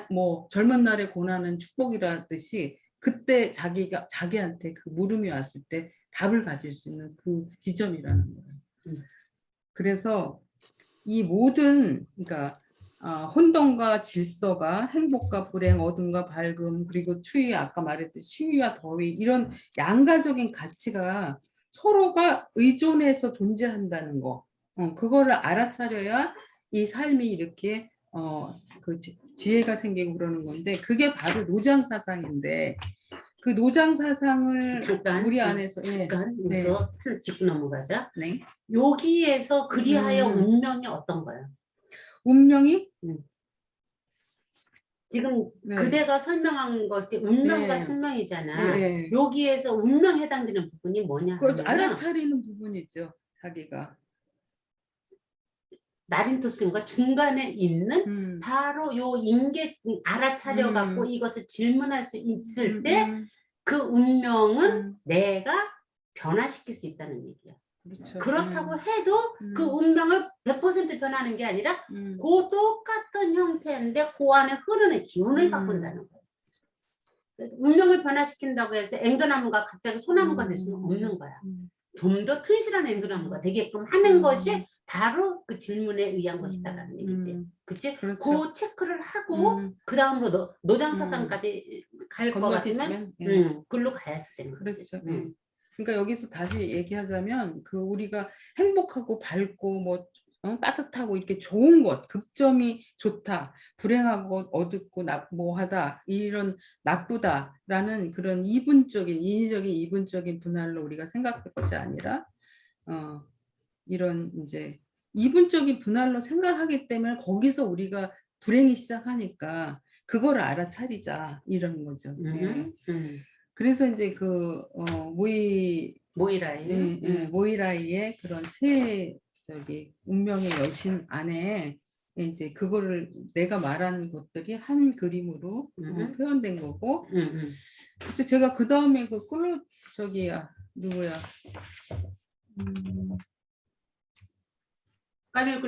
뭐 젊은 날의 고난은 축복이라듯이, 그때 자기한테 그 물음이 왔을 때 답을 가질 수 있는 그 지점이라는 거예요. 그래서 이 모든, 그러니까 혼돈과 질서가 행복과 불행, 어둠과 밝음, 그리고 추위, 아까 말했듯이 추위와 더위, 이런 양가적인 가치가 서로가 의존해서 존재한다는 거. 그거를 알아차려야 이 삶이 이렇게 그 지혜가 생기고 그러는 건데, 그게 바로 노장 사상인데, 그 노장 사상을 잠깐, 우리 안에서 잠깐 네. 여기서 하나 짚고 넘어가자. 네. 여기에서 그리하여 운명이 어떤 거야? 운명이 지금 네. 그대가 설명한 거 운명과 네. 숙명이잖아. 네. 여기에서 운명 해당되는 부분이 뭐냐 그걸 하면 알아차리는 부분이죠, 자기가. 나빈토스인가 중간에 있는 바로 요 인계 알아차려 갖고 이것을 질문할 수 있을 때 그 운명은 내가 변화시킬 수 있다는 얘기야. 그렇죠. 그렇다고 해도 그 운명을 100% 변하는 게 아니라 그 똑같은 형태인데 그 안에 흐르는 기운을 바꾼다는 거야. 운명을 변화시킨다고 해서 앵두나무가 갑자기 소나무가 될 수는 없는 거야. 좀 더 튼실한 앵두나무가 되게끔 하는 것이 바로 그 질문에 의한 것이다라는 얘기지. 그치? 그렇죠. 그 체크를 하고 그 다음으로 노장사상까지 갈 것 같으면 글로 가야지 되는 거지. 그렇죠. 그러니까 여기서 다시 얘기하자면 그 우리가 행복하고 밝고 뭐 따뜻하고 이렇게 좋은 것, 극점이 좋다, 불행하고 어둡고 뭐하다, 이런 나쁘다라는 그런 이분적인 인위적인 이분적인 분할로 우리가 생각할 것이 아니라 이런 이제 이분적인 분할로 생각하기 때문에 거기서 우리가 불행이 시작하니까 그거를 알아차리자 이런 거죠. 그래서 이제 그 모이라이의 그런 새 운명의 여신 안에 이제 그거를 내가 말한 것들이 한 그림으로 표현된 거고. 그래서 제가 그 다음에 그 누구야? 까미오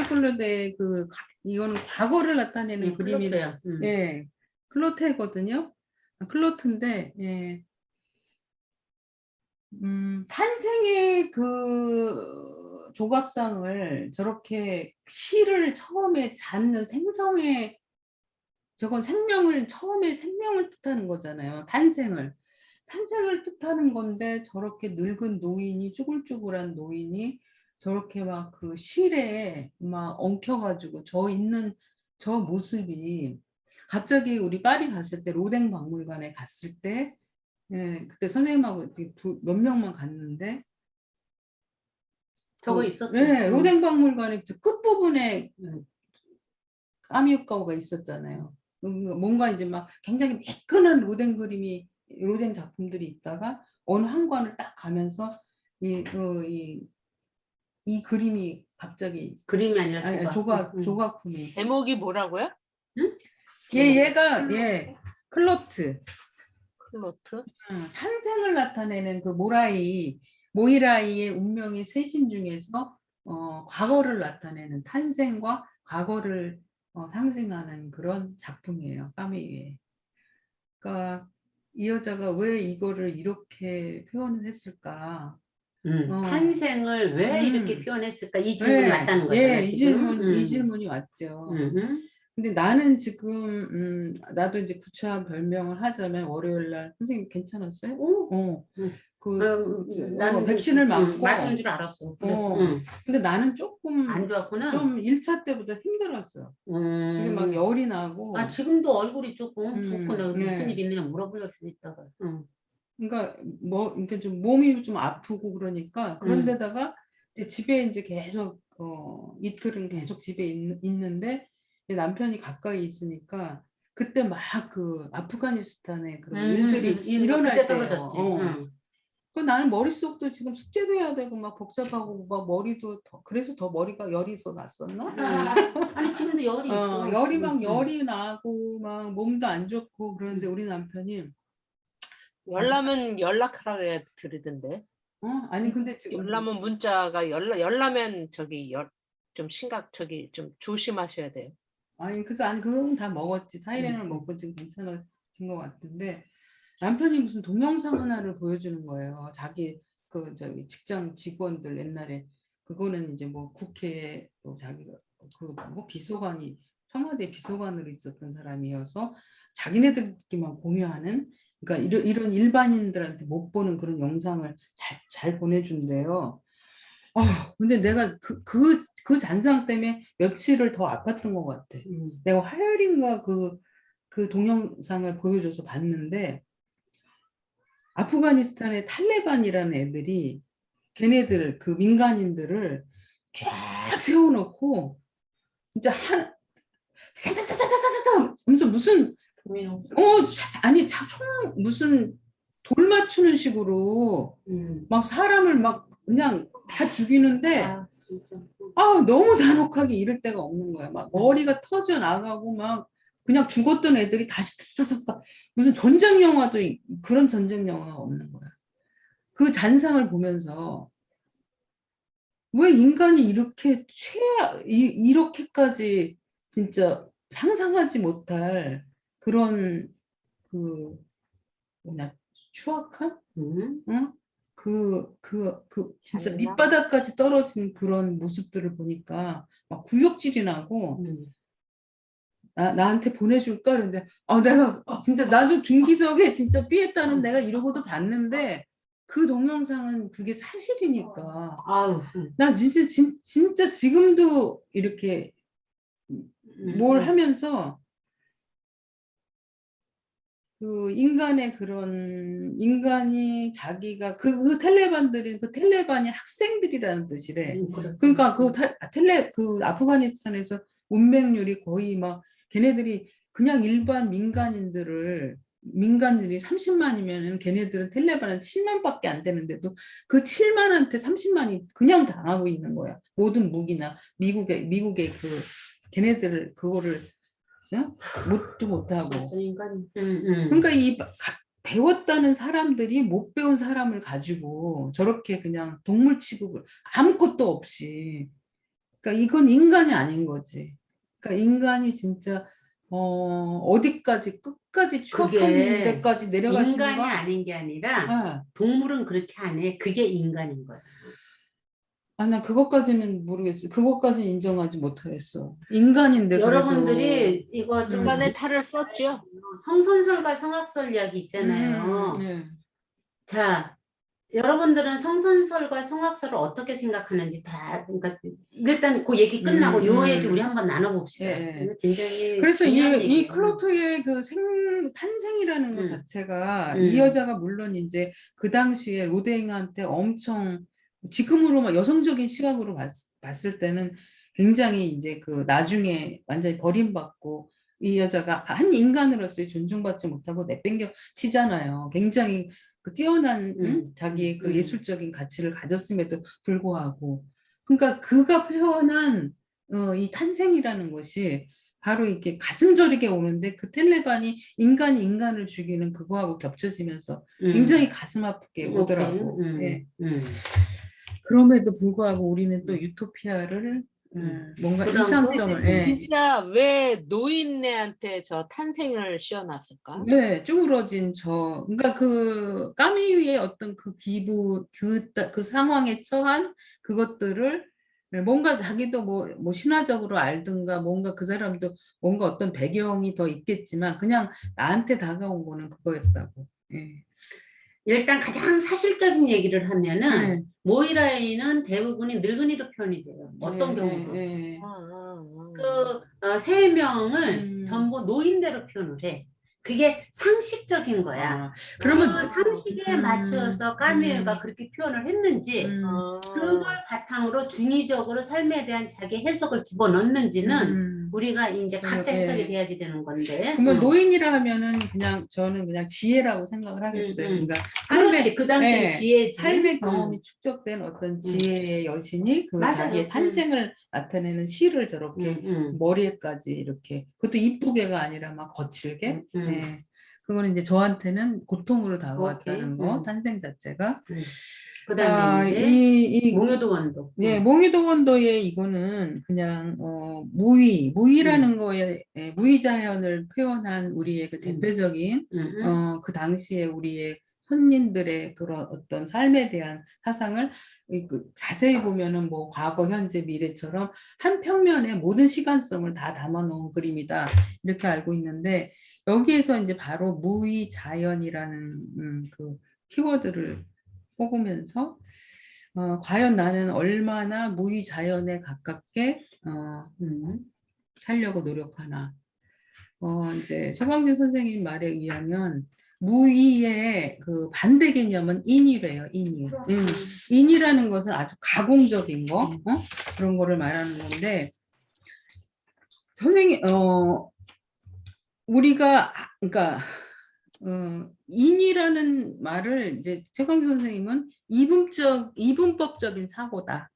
클로데 이거는 과거를 나타내는 그림이래요. 예, 클로테거든요. 클로트인데, 예. 탄생의 그 조각상을 저렇게 시를 처음에 잡는 생성의 저건 처음에 생명을 뜻하는 거잖아요. 탄생을 뜻하는 건데 저렇게 늙은 노인이 쭈글쭈글한 노인이 저렇게 막 그 실에 막 엉켜가지고 저 모습이 갑자기 우리 파리 갔을 때 로댕 박물관에 갔을 때 그때 선생님하고 몇 명만 갔는데 저거 있었어요. 네, 로댕 박물관의 끝부분에 까미우카오가 있었잖아요. 뭔가 이제 막 굉장히 매끈한 로댕 작품들이 있다가 어느 한 관을 딱 가면서 이 그림이 갑자기 그림이 아니라 조각품이. 제목이 뭐라고요? 응? 얘가 클로트. 클로트? 탄생을 나타내는 그 모이라이의 운명의 세신 중에서 과거를 나타내는 탄생과 과거를 상징하는 그런 작품이에요. 까미의. 그러니까 이 여자가 왜 이거를 이렇게 표현을 했을까? 탄생을 왜 이렇게 표현했을까? 이 질문이 왔다는 거잖아요. 이 질문이 왔죠. 근데 나는 지금 나도 이제 구체한 별명을 하자면 월요일 날 선생님 괜찮았어요? 나는 백신을 맞고 맞은 줄 알았어. 근데 나는 조금 안 좋았구나. 좀 1차 때보다 힘들었어. 이게 막 열이 나고. 지금도 얼굴이 조금 붓고 내가 무슨 일 있느냐 물어보려고 있다가. 그러니까 이렇게 좀 몸이 좀 아프고 그러니까 그런데다가 집에 이제 계속 이틀은 계속 집에 있는데 남편이 가까이 있으니까 그때 막 그 아프가니스탄의 그런 일들이 일어날 때요. 나는 머릿속도 지금 숙제도 해야 되고 막 복잡하고 막 머리도 그래서 더 머리가 열이 더 났었나? 아니 지금도 열이 있어. 열이 나고 막 몸도 안 좋고 그러는데 우리 남편이 열나면 연락하라고 들으던데. 아니 근데 지금 열나면 문자가 열나면 좀 좀 조심하셔야 돼요. 그래서 그럼 다 먹었지. 타이레놀 먹고 지금 괜찮아진 것 같은데 남편이 무슨 동영상 하나를 보여주는 거예요. 자기 직장 직원들 옛날에 그거는 이제 뭐 국회에 또 자기가 뭐 비서관이 청와대 비서관으로 있었던 사람이어서 자기네들끼리만 공유하는, 그러니까 이런 일반인들한테 못 보는 그런 영상을 잘 보내준대요. 근데 내가 그 잔상 때문에 며칠을 더 아팠던 것 같아. 내가 화요일인가 그 동영상을 보여줘서 봤는데, 아프가니스탄의 탈레반이라는 애들이 걔네들 그 민간인들을 쫙 세워놓고 진짜 무슨 아니 무슨 돌 맞추는 식으로 막 사람을 막 그냥 다 죽이는데 너무 잔혹하게 이럴 데가 없는 거야. 막 머리가 터져 나가고 막 그냥 죽었던 애들이 다시 무슨 전쟁 영화도 그런 전쟁 영화가 없는 거야. 그 잔상을 보면서 왜 인간이 이렇게 이렇게까지 진짜 상상하지 못할 그런 그 뭐냐 추악한 응? 진짜 밑바닥까지 떨어진 그런 모습들을 보니까 막 구역질이 나고 나한테 보내줄까 그런데 내가 진짜 나도 김기덕에 진짜 삐했다는 내가 이러고도 봤는데 그 동영상은 그게 사실이니까 나 진짜 지금도 이렇게 뭘 하면서 그 인간의 그런 인간이 자기가 그 텔레반이 학생들이라는 뜻이래. 그러니까 그 아프가니스탄에서 문맹률이 거의 막 걔네들이 그냥 일반 민간인들이 30만이면 걔네들은 텔레반은 7만밖에 안 되는데도 그 7만한테 30만이 그냥 당하고 있는 거야. 모든 무기나 미국의 그 걔네들을 그거를 뭣도 못하고. 그러니까 이 배웠다는 사람들이 못 배운 사람을 가지고 저렇게 그냥 동물 취급을 아무것도 없이. 그러니까 이건 인간이 아닌 거지. 그러니까 인간이 진짜 어디까지 끝까지 추악한 데까지 내려갈 수 있는 인간이 아닌 게 아니라 동물은 그렇게 안 해. 그게 인간인 거야. 난 그것까지는 모르겠어. 그것까지는 인정하지 못하겠어. 인간인데 여러분들이 이거 좀 인간의 탈을 썼죠. 성선설과 성악설 이야기 있잖아요. 자, 여러분들은 성선설과 성악설을 어떻게 생각하는지 그러니까 일단 그 얘기 끝나고 요 얘기 우리 한번 나눠봅시다. 굉장히 그래서 중요한 이 클로토의 그 탄생이라는 것 자체가 이 여자가 물론 이제 그 당시에 로댕한테 엄청 지금으로 막 여성적인 시각으로 봤을 때는 굉장히 이제 그 나중에 완전히 버림받고 이 여자가 한 인간으로서의 존중받지 못하고 내팽겨 치잖아요. 굉장히 그 뛰어난 자기의 그 예술적인 가치를 가졌음에도 불구하고 그러니까 그가 표현한 이 탄생이라는 것이 바로 이렇게 가슴 저리게 오는데 그 텔레반이 인간이 인간을 죽이는 그거하고 겹쳐지면서 굉장히 가슴 아프게 오더라고. 그럼에도 불구하고 우리는 또 유토피아를 뭔가 이상점을 진짜 왜 노인네한테 저 탄생을 씌워놨을까? 네, 쭈그러진 그러니까 그 까미유의 어떤 그 기분, 그 상황에 처한 그것들을 뭔가 자기도 뭐 신화적으로 알든가 뭔가 그 사람도 뭔가 어떤 배경이 더 있겠지만 그냥 나한테 다가온 거는 그거였다고. 일단 가장 사실적인 얘기를 하면은 모이라이는 대부분이 늙은이로 표현이 돼요. 어떤 경우도. 그 3명을 전부 노인대로 표현을 해. 그게 상식적인 거야. 그러면 그 상식에 맞춰서 까미유가 그렇게 표현을 했는지 그걸 바탕으로 중의적으로 삶에 대한 자기 해석을 집어넣는지는 우리가 이제 각자 해석이 돼야지 되는 건데. 그러면 노인이라 하면은 저는 그냥 지혜라고 생각을 하겠어요. 그러니까 그렇지, 그 당시에 지혜지. 삶의 경험이 축적된 어떤 지혜의 여신이 그 자기의 탄생을 나타내는 시를 저렇게 머리에까지 이렇게 그것도 이쁘게가 아니라 막 거칠게. 그거는 이제 저한테는 고통으로 다가왔다는 거, 탄생 자체가. 그다음에 이제 몽유도 원도. 몽유도 원도의 이거는 그냥 무의라는 거에 무의자연을 표현한 우리의 그 대표적인 그 당시에 우리의 선인들의 그런 어떤 삶에 대한 사상을 자세히 보면은 뭐 과거, 현재, 미래처럼 한 평면에 모든 시간성을 다 담아놓은 그림이다 이렇게 알고 있는데 여기에서 이제 바로 무의자연이라는 그 키워드를 뽑으면서 과연 나는 얼마나 무의자연에 가깝게 살려고 노력하나. 이제 최광진 선생님 말에 의하면 무의의 그 반대 개념은 인이래요. 인이. 인이라는 것은 아주 가공적인 거, 그런 거를 말하는 건데 선생님, 우리가 그러니까 인이라는 말을 이제 최광진 선생님은 이분법적인 사고다.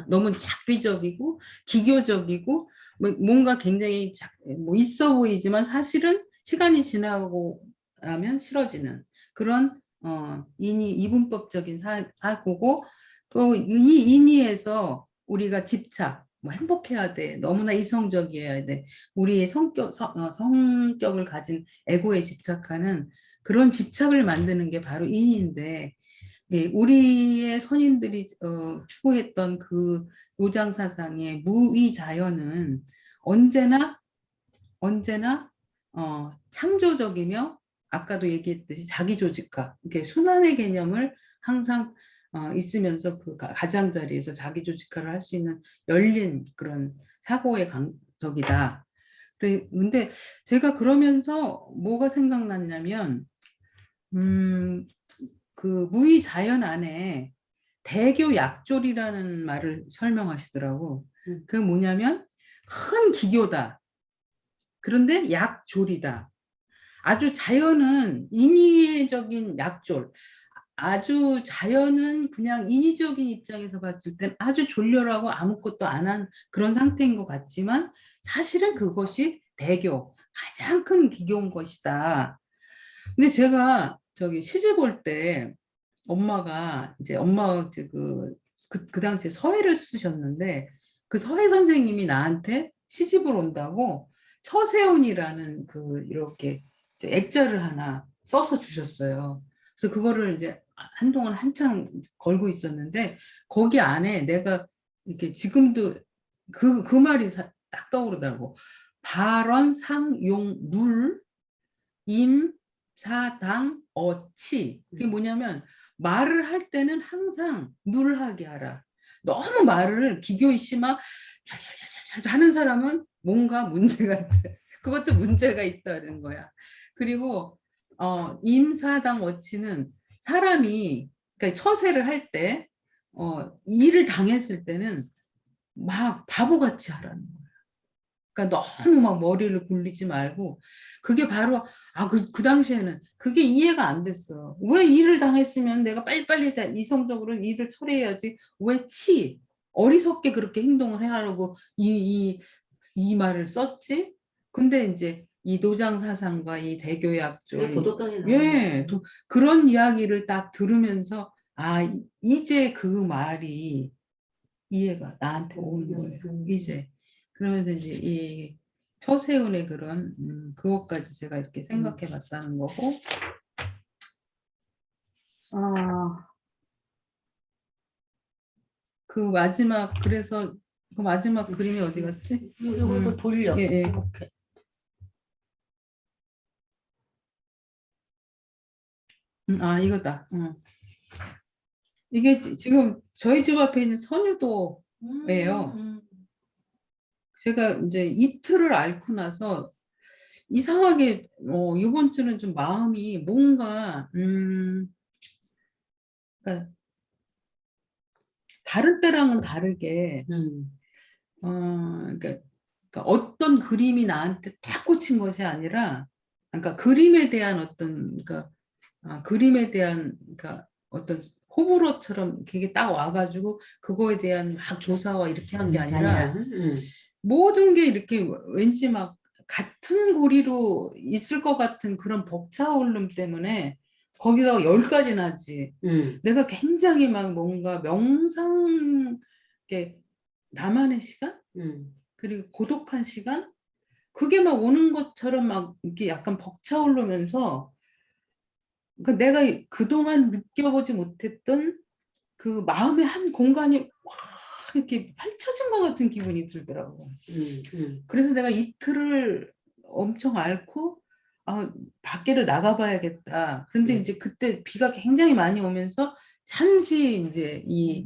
너무 작비적이고 기교적이고 뭔가 굉장히 뭐 있어 보이지만 사실은 시간이 지나고 나면 싫어지는 그런 이분법적인 사고고 또 이 인이에서 우리가 집착, 뭐 행복해야 돼, 너무나 이성적이어야 돼, 우리의 성격을 가진 에고에 집착하는 그런 집착을 만드는 게 바로 인인데 예, 우리의 선인들이 추구했던 그 노장 사상의 무의자연은 언제나 창조적이며 아까도 얘기했듯이 자기조직화, 이렇게 순환의 개념을 항상 있으면서 그 가장자리에서 자기조직화를 할 수 있는 열린 그런 사고의 강적이다. 근데 제가 그러면서 뭐가 생각났냐면 그 무의자연 안에 대교 약졸이라는 말을 설명하시더라고. 그게 뭐냐면 큰 기교다. 그런데 약졸이다. 아주 자연은 인위적인 약졸. 아주 자연은 그냥 인위적인 입장에서 봤을 땐 아주 졸렬하고 아무것도 안 한 그런 상태인 것 같지만 사실은 그것이 대교, 가장 큰 기교인 것이다. 근데 제가 저기 시집 올 때 엄마가 이제 그 당시에 서예를 쓰셨는데 그 서예 선생님이 나한테 시집을 온다고 처세운이라는 그 이렇게 액자를 하나 써서 주셨어요. 그래서 그거를 이제 한동안 한창 걸고 있었는데 거기 안에 내가 이렇게 지금도 그 말이 딱 떠오르더라고. 발언, 상, 용, 물, 임, 사, 당, 어치. 그게 뭐냐면 말을 할 때는 항상 누를하게 하라. 너무 말을 기교이씨 막 잘잘잘잘 하는 사람은 뭔가 문제가 있다. 그것도 문제가 있다는 거야. 그리고 임사당 어치는 사람이 그러니까 처세를 할 때 일을 당했을 때는 막 바보같이 하라는 거야. 그러니까 너무 막 머리를 굴리지 말고 그게 바로 그 당시에는 그게 이해가 안 됐어. 왜 일을 당했으면 내가 빨리빨리 이성적으로 일을 처리해야지. 왜 어리석게 그렇게 행동을 해하려고 이 말을 썼지? 근데 이제 이 노장 사상과 이 대교약조 예, 그런 이야기를 딱 들으면서 이제 그 말이 이해가 나한테 오는 거예요. 이제 그러면서 이제 이 처세운의 그런 그것까지 제가 이렇게 생각해 봤다는 거고 그 마지막 그래서 그 마지막 그림이 어디 갔지? 이거 돌려. 예. 이렇게. 이거다. 이게 지금 저희 집 앞에 있는 선유도예요. 제가 이제 이틀을 앓고 나서 이상하게 이번 주는 좀 마음이 뭔가 그러니까 다른 때랑은 다르게 그러니까 어떤 그림이 나한테 탁 꽂힌 것이 아니라 그러니까 그림에 대한 어떤 그림에 대한 어떤 호불호처럼 이게 딱 와가지고 그거에 대한 막 조사와 이렇게 한 게 아니라 모든 게 이렇게 왠지 막 같은 고리로 있을 것 같은 그런 벅차오름 때문에 거기다가 10가지 나지. 내가 굉장히 막 뭔가 명상, 나만의 시간? 그리고 고독한 시간? 그게 막 오는 것처럼 막 이렇게 약간 벅차오르면서 그러니까 내가 그동안 느껴보지 못했던 그 마음의 한 공간이 와 이렇게 펼쳐진 것 같은 기분이 들더라고. 그래서 내가 이틀을 엄청 앓고 밖에를 나가봐야겠다. 그런데 이제 그때 비가 굉장히 많이 오면서 잠시 이제 이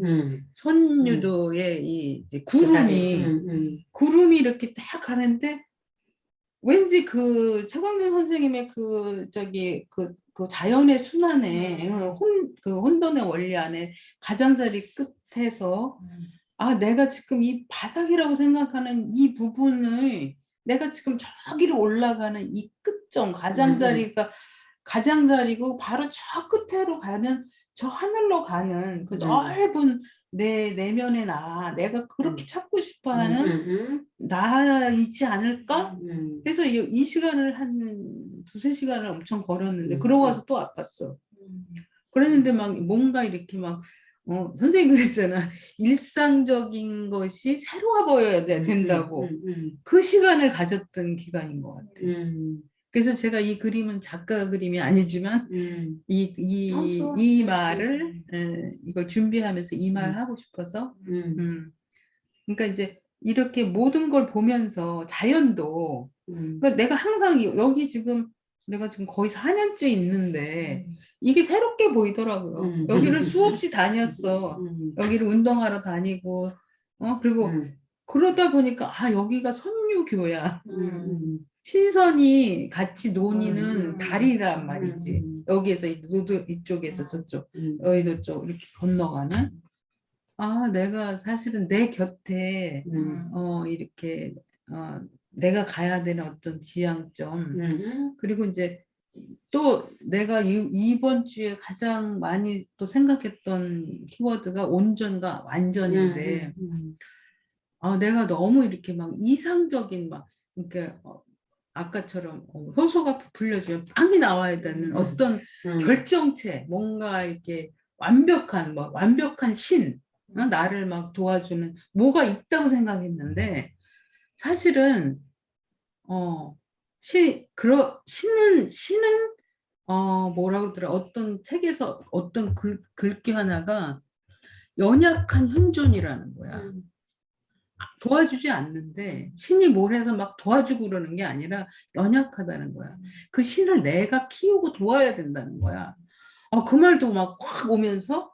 선유도의 이 이제 구름이 이렇게 딱 가는데 왠지 그 최광진 선생님의 그 자연의 순환에 그 혼돈의 원리 안에 가장자리 끝에서 내가 지금 이 바닥이라고 생각하는 이 부분을 내가 지금 저기로 올라가는 이 끝점 가장자리고 바로 저 끝으로 가면 저 하늘로 가는 그 넓은 내 내면의 내가 그렇게 찾고 싶어하는 나이지 않을까? 그래서 이 시간을 한 2-3시간을 엄청 걸었는데 그러고 와서 또 아팠어. 그랬는데 막 뭔가 이렇게 막 선생님이 그랬잖아. 일상적인 것이 새로워 보여야 된다고. 그 시간을 가졌던 기간인 것 같아. 그래서 제가 이 그림은 작가 그림이 아니지만 이 말을 이걸 준비하면서 이 말을 하고 싶어서 그러니까 이제 이렇게 모든 걸 보면서 자연도 그러니까 내가 항상 여기 지금 내가 지금 거의 4년째 있는데 이게 새롭게 보이더라고요. 여기를 수없이 다녔어. 여기를 운동하러 다니고 그리고 그러다 보니까 여기가 선유교야. 신선이 같이 논이는 다리란 말이지. 여기에서 이쪽에서 저쪽, 여기도 이렇게 건너가는. 내가 사실은 내 곁에 이렇게 내가 가야 되는 어떤 지향점 그리고 이제 또 내가 이번 주에 가장 많이 또 생각했던 키워드가 온전과 완전인데 내가 너무 이렇게 막 이상적인 막 그러니까 아까처럼 효소가 부풀려지면 빵이 나와야 되는 어떤 결정체 뭔가 이렇게 완벽한 신 나를 막 도와주는 뭐가 있다고 생각했는데 사실은 신은 뭐라 그러더라 어떤 책에서 어떤 글귀 하나가 연약한 현존이라는 거야. 도와주지 않는데 신이 뭘 해서 막 도와주고 그러는 게 아니라 연약하다는 거야. 그 신을 내가 키우고 도와야 된다는 거야. 그 말도 막 확 오면서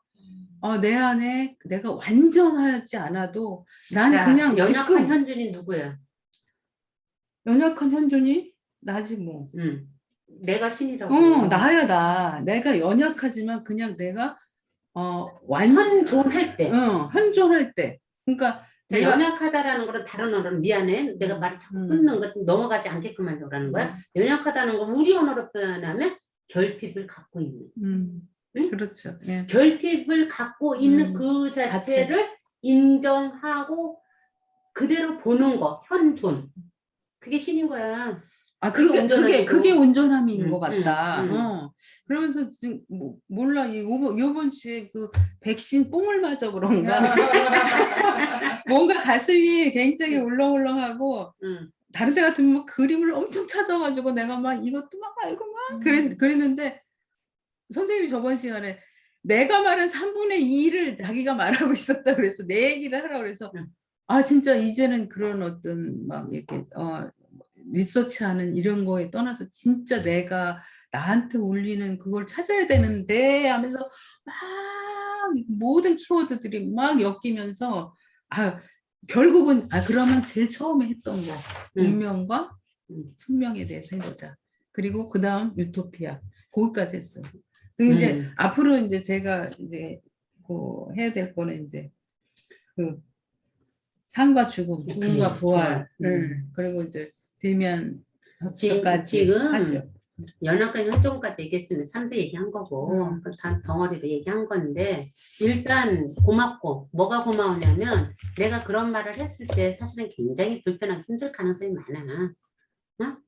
내 안에 내가 완전하지 않아도 난 그냥 연약한 현준이 누구야? 연약한 현존이 나지 뭐. 내가 신이라고. 나야. 내가 연약하지만 그냥 내가 현존할 때. 현존할 때. 그러니까 내가 연약하다라는 거는 다른 언어는 미안해. 내가 말을 자꾸 끊는 것 넘어가지 않게끔 하려는 거야. 연약하다는 거 우리 언어로 표현하면 결핍을 갖고 있는. 응? 그렇죠. 예. 결핍을 갖고 있는 그 자체를 인정하고 그대로 보는 거, 현존. 그게 신인 거야. 그게 온전함인 것 같다. 그러면서 지금 몰라 이번 주에 그 백신 뽕을 맞아 그런가 뭔가 가슴이 굉장히 울렁울렁하고 다른 데 같으면 막 그림을 엄청 찾아가지고 내가 막 이것도 막 알고 막 그랬는데 선생님이 저번 시간에 내가 말한 3분의 2를 자기가 말하고 있었다 그래서 내 얘기를 하라고 그래서 진짜 이제는 그런 어떤 막 이렇게 리서치하는 이런 거에 떠나서 진짜 내가 나한테 울리는 그걸 찾아야 되는데 하면서 막 모든 키워드들이 막 엮이면서 결국은 그러면 제일 처음에 했던 거 운명과 숙명에 대해서 해보자. 그리고 그 다음 유토피아 거기까지 했어요. 이제 앞으로 이제 제가 이제 해야 될 거는 이제 그 삶과 죽음과 부활 그리고 이제 되면 지금 하죠. 연약한 현존까지 얘기했으면 3세 얘기한 거고 다 덩어리로 얘기한 건데 일단 고맙고 뭐가 고마우냐면 내가 그런 말을 했을 때 사실은 굉장히 불편하고 힘들 가능성이 많아.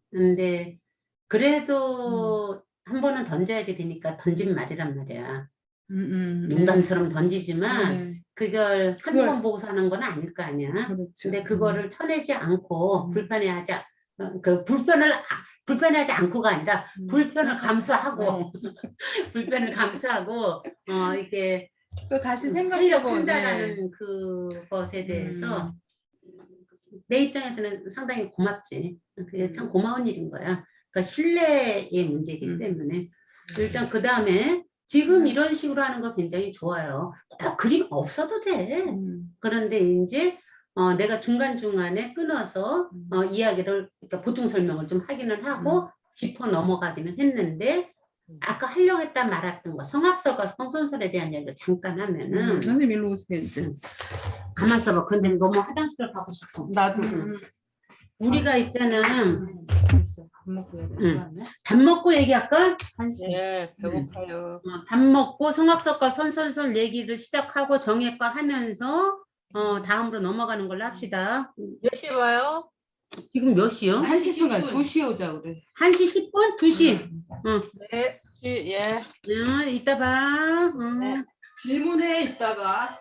근데 그래도 한 번은 던져야지 되니까 던진 말이란 말이야. 농담처럼 던지지만 그걸 한두 번 보고 사는 건 아닐 거 아니야. 그렇죠. 근데 그거를 쳐내지 않고 불편해하지 그 불편하지 않고가 아니라 불편을 감수하고 불편을 감수하고 이렇게 또 다시 하려고 생각해보면 한다라는 그것에 대해서 내 입장에서는 상당히 고맙지. 그게 참 고마운 일인 거야. 그러니까 신뢰의 문제이기 때문에 일단 그 다음에 지금 이런 식으로 하는 거 굉장히 좋아요. 꼭 그림 없어도 돼. 그런데 이제 내가 중간중간에 끊어서 이야기를 그러니까 보충 설명을 좀 하기는 하고 짚어 넘어가기는 했는데 아까 하려고 했다 말았던 거 성악설과 성선설에 대한 이야기를 잠깐 하면은 선생님 일로 오세요 이제. 가만 있어봐. 근데 너무 화장실을 가고 싶어. 나도. 우리가 있잖아. 밥 먹고 밥 먹고 얘기할까? 네, 배고파요. 밥 먹고 성악설과 선선설 얘기를 시작하고 정액과 하면서 다음으로 넘어가는 걸로 합시다. 몇 시에 와요? 지금 몇 시요? 1시 순간 2시 오자 그래. 1시 10분? 2시? 네. 예. 이따 봐. 네. 질문해 이따가.